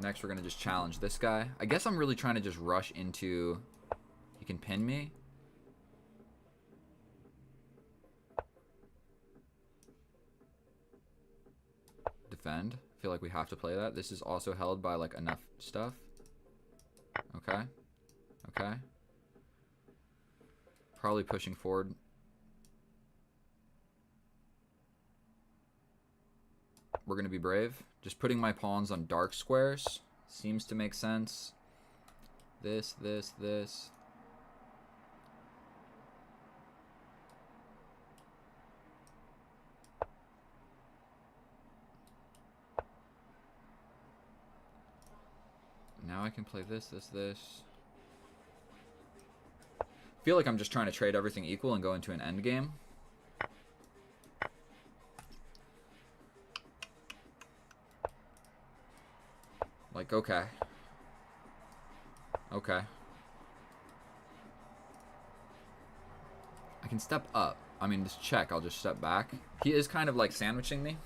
Next, we're going to just challenge this guy. I guess I'm really trying to just rush into... He can pin me. Defend. I feel like we have to play that. This is also held by, like, enough stuff. Okay. Okay. Probably pushing forward. We're going to be brave. Just putting my pawns on dark squares seems to make sense. This. Now I can play this. I feel like I'm just trying to trade everything equal and go into an end game. Like, okay. Okay. I can step up. I mean, this check, I'll just step back. He is kind of like sandwiching me.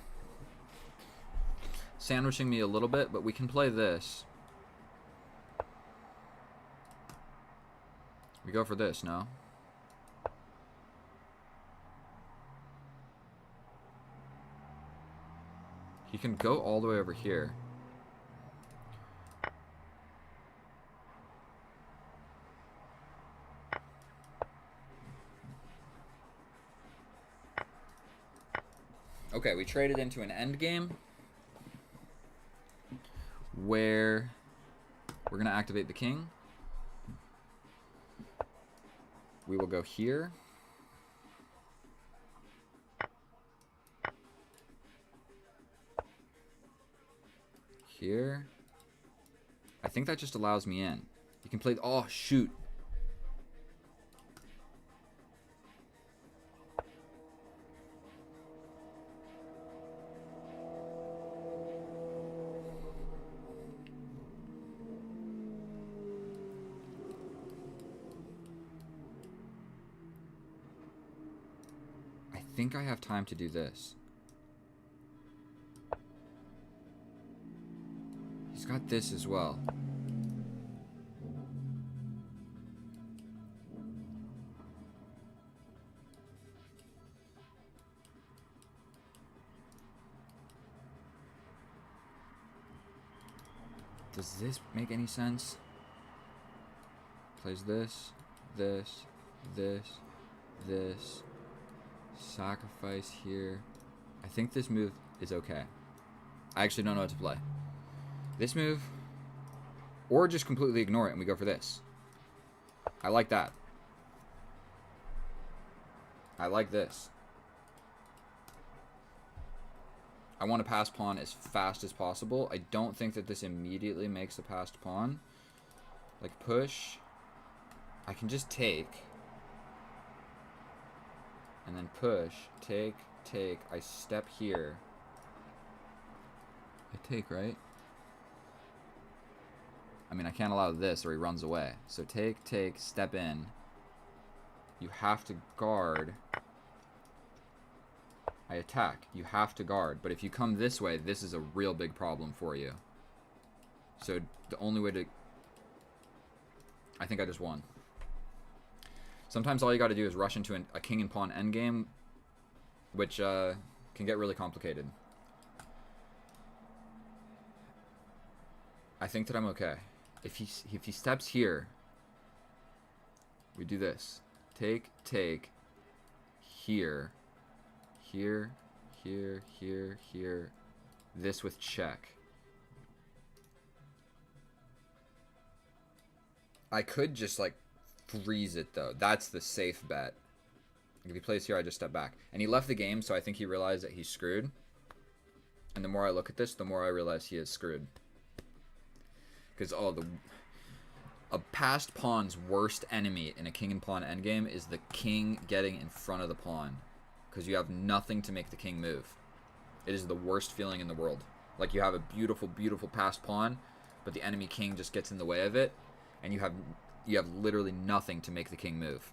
Sandwiching me a little bit, but we can play this. We go for this, no? He can go all the way over here. Okay, we traded into an end game where we're going to activate the king. We will go here. Here. I think that just allows me in. You can play... Oh, shoot. I think I have time to do this. He's got this as well. Does this make any sense? Plays this, this, this, this. Sacrifice here. I think this move is okay. I actually don't know what to play. This move, or just completely ignore it and we go for this. I like that. I like this. I want to pass pawn as fast as possible. I don't think that this immediately makes a passed pawn. Like push. I can just take. And then push. Take, take. I step here. I take, right? I mean, I can't allow this or he runs away. So take, take, step in. You have to guard. I attack. You have to guard. But if you come this way, this is a real big problem for you. So the only way to... I think I just won. Sometimes all you got to do is rush into a king and pawn endgame, which can get really complicated. I think that I'm okay. If he steps here, we do this. Take, take, here, here, here, here, here. This with check. I could just like freeze it though. That's the safe bet. If he plays here, I just step back. And he left the game, so I think he realized that he's screwed. And the more I look at this, the more I realize he is screwed. Because a passed pawn's worst enemy in a king and pawn endgame is the king getting in front of the pawn. Because you have nothing to make the king move. It is the worst feeling in the world. Like you have a beautiful, beautiful passed pawn, but the enemy king just gets in the way of it, and you have literally nothing to make the king move.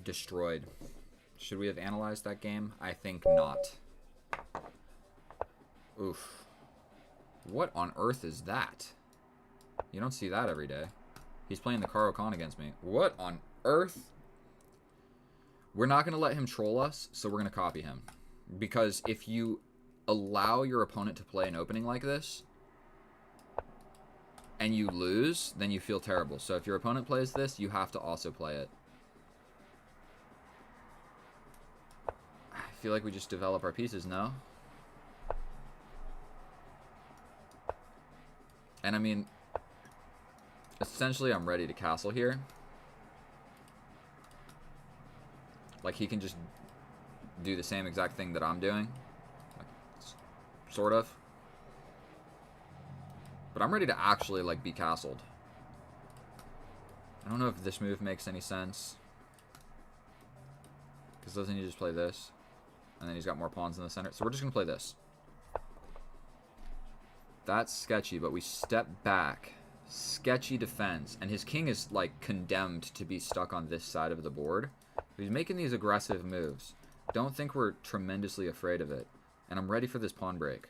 Destroyed. Should we have analyzed that game? I think not. Oof. What on earth is that? You don't see that every day. He's playing the Karo Khan against me. What on earth? We're not going to let him troll us, so we're going to copy him. Because if you allow your opponent to play an opening like this, and you lose, then you feel terrible. So if your opponent plays this, you have to also play it. I feel like we just develop our pieces, no? And I mean, essentially I'm ready to castle here. Like, he can just do the same exact thing that I'm doing. Like, sort of. But I'm ready to actually, like, be castled. I don't know if this move makes any sense. Because doesn't he just play this? And then he's got more pawns in the center. So we're just going to play this. That's sketchy, but we step back. Sketchy defense. And his king is, like, condemned to be stuck on this side of the board. He's making these aggressive moves. Don't think we're tremendously afraid of it. And I'm ready for this pawn break,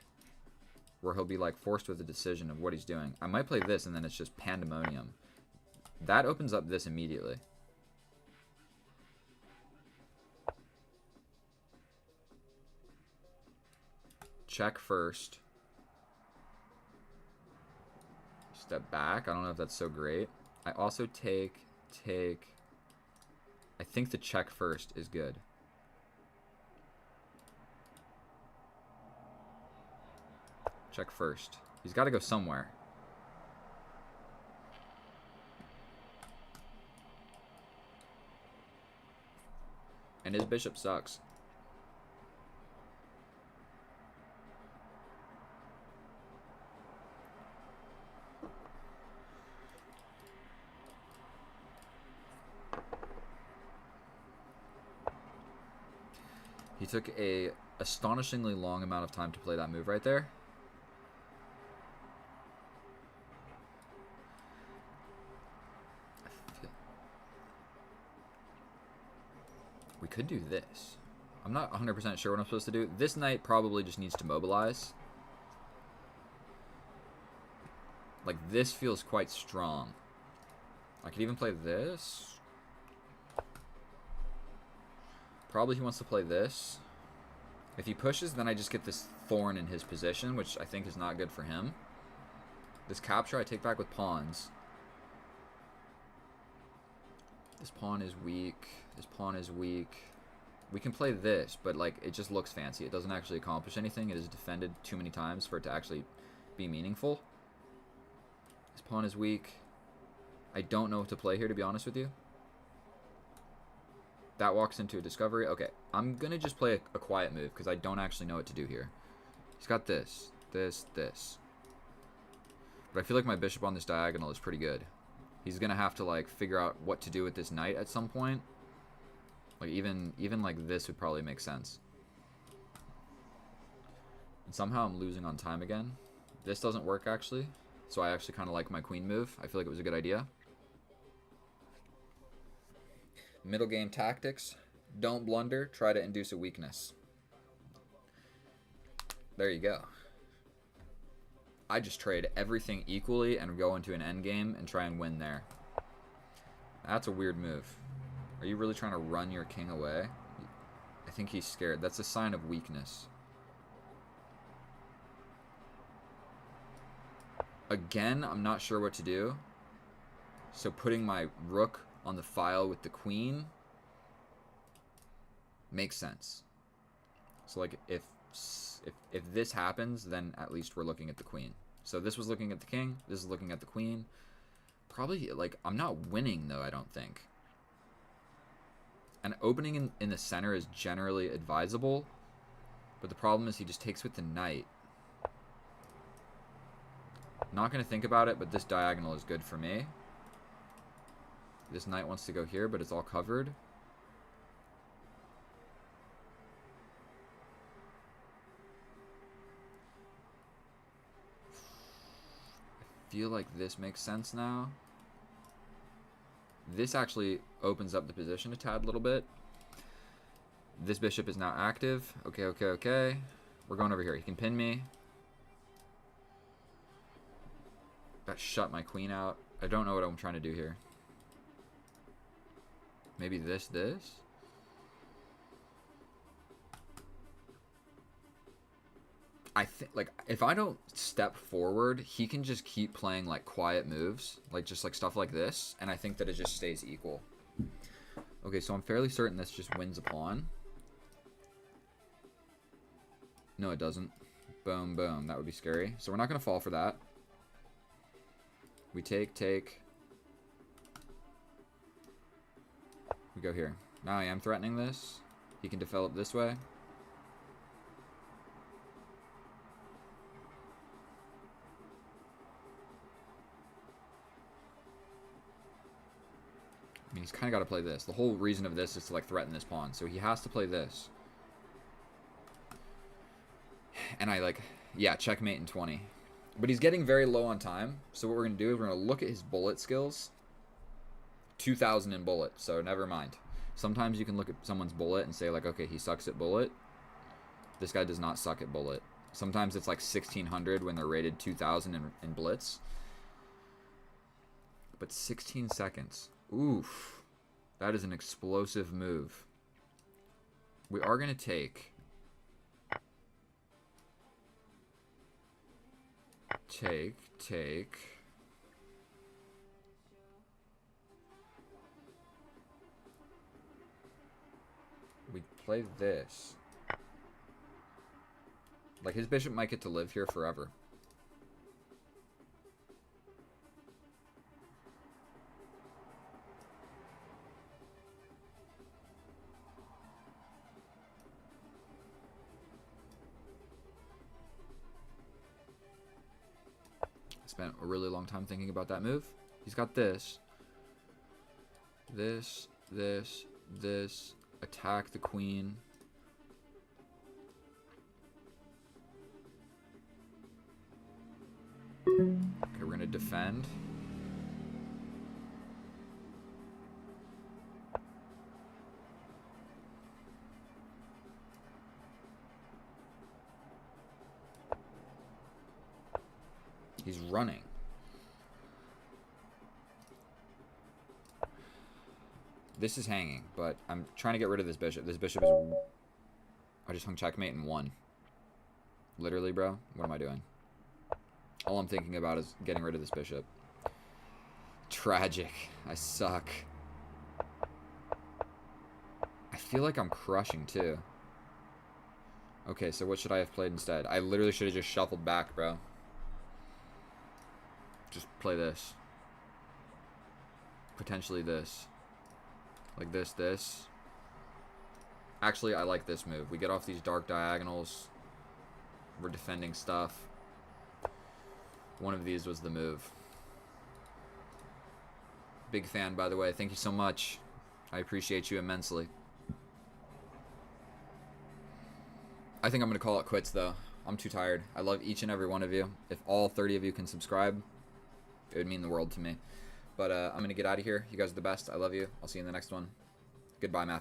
where he'll be, like, forced with a decision of what he's doing. I might play this, and then it's just pandemonium. That opens up this immediately. Check first. Step back. I don't know if that's so great. I also take... I think the check first is good. Check first. He's got to go somewhere. And his bishop sucks. He took a astonishingly long amount of time to play that move right there. We could do this. I'm not 100% sure what I'm supposed to do. This knight probably just needs to mobilize. Like, this feels quite strong. I could even play this. Probably he wants to play this. If he pushes, then I just get this thorn in his position, which I think is not good for him. This capture I take back with pawns. This pawn is weak. This pawn is weak. We can play this, but, like, it just looks fancy. It doesn't actually accomplish anything. It is defended too many times for it to actually be meaningful. This pawn is weak. I don't know what to play here, to be honest with you. That walks into a discovery. Okay, I'm going to just play a quiet move because I don't actually know what to do here. He's got this, this. But I feel like my bishop on this diagonal is pretty good. He's going to have to, like, figure out what to do with this knight at some point. Like, even like this would probably make sense. And somehow I'm losing on time again. This doesn't work, actually. So I actually kind of like my queen move. I feel like it was a good idea. Middle game tactics. Don't blunder. Try to induce a weakness. There you go. I just trade everything equally and go into an endgame and try and win there. That's a weird move. Are you really trying to run your king away? I think he's scared. That's a sign of weakness. Again, I'm not sure what to do. So putting my rook on the file with the queen makes sense. So, like, if this happens, then at least we're looking at the queen. So this was looking at the king. This is looking at the queen. Probably, like, I'm not winning, though, I don't think. And opening in the center is generally advisable. But the problem is he just takes with the knight. Not going to think about it, but this diagonal is good for me. This knight wants to go here, but it's all covered. I feel like this makes sense now. This actually opens up the position a tad little bit. This bishop is now active. Okay. We're going over here. He can pin me. That shut my queen out. I don't know what I'm trying to do here. Maybe this. I think, like, if I don't step forward, he can just keep playing, like, quiet moves. Like, just, like, stuff like this. And I think that it just stays equal. Okay, so I'm fairly certain this just wins a pawn. No, it doesn't. Boom, boom. That would be scary. So we're not going to fall for that. We take. We go here. Now I am threatening this. He can develop this way. I mean, he's kind of got to play this. The whole reason of this is to, like, threaten this pawn. So he has to play this. And I, like, yeah, checkmate in 20. But he's getting very low on time. So what we're going to do is we're going to look at his bullet skills. 2,000 in bullet, so never mind. Sometimes you can look at someone's bullet and say, like, okay, he sucks at bullet. This guy does not suck at bullet. Sometimes it's like 1,600 when they're rated 2,000 in blitz. But 16 seconds. Oof. That is an explosive move. We are going to take. Take. We play this. Like, his bishop might get to live here forever. Spent a really long time thinking about that move. He's got this. This. Attack the queen. Okay, we're going to defend. He's running. This is hanging, but I'm trying to get rid of this bishop. This bishop is... I just hung checkmate and won. Literally, bro. What am I doing? All I'm thinking about is getting rid of this bishop. Tragic. I suck. I feel like I'm crushing, too. Okay, so what should I have played instead? I literally should have just shuffled back, bro. Just play this. Potentially this. Like this. Actually, I like this move. We get off these dark diagonals. We're defending stuff. One of these was the move. Big fan, by the way. Thank you so much. I appreciate you immensely. I think I'm going to call it quits, though. I'm too tired. I love each and every one of you. If all 30 of you can subscribe, it would mean the world to me. But I'm going to get out of here. You guys are the best. I love you. I'll see you in the next one. Goodbye, Matthew.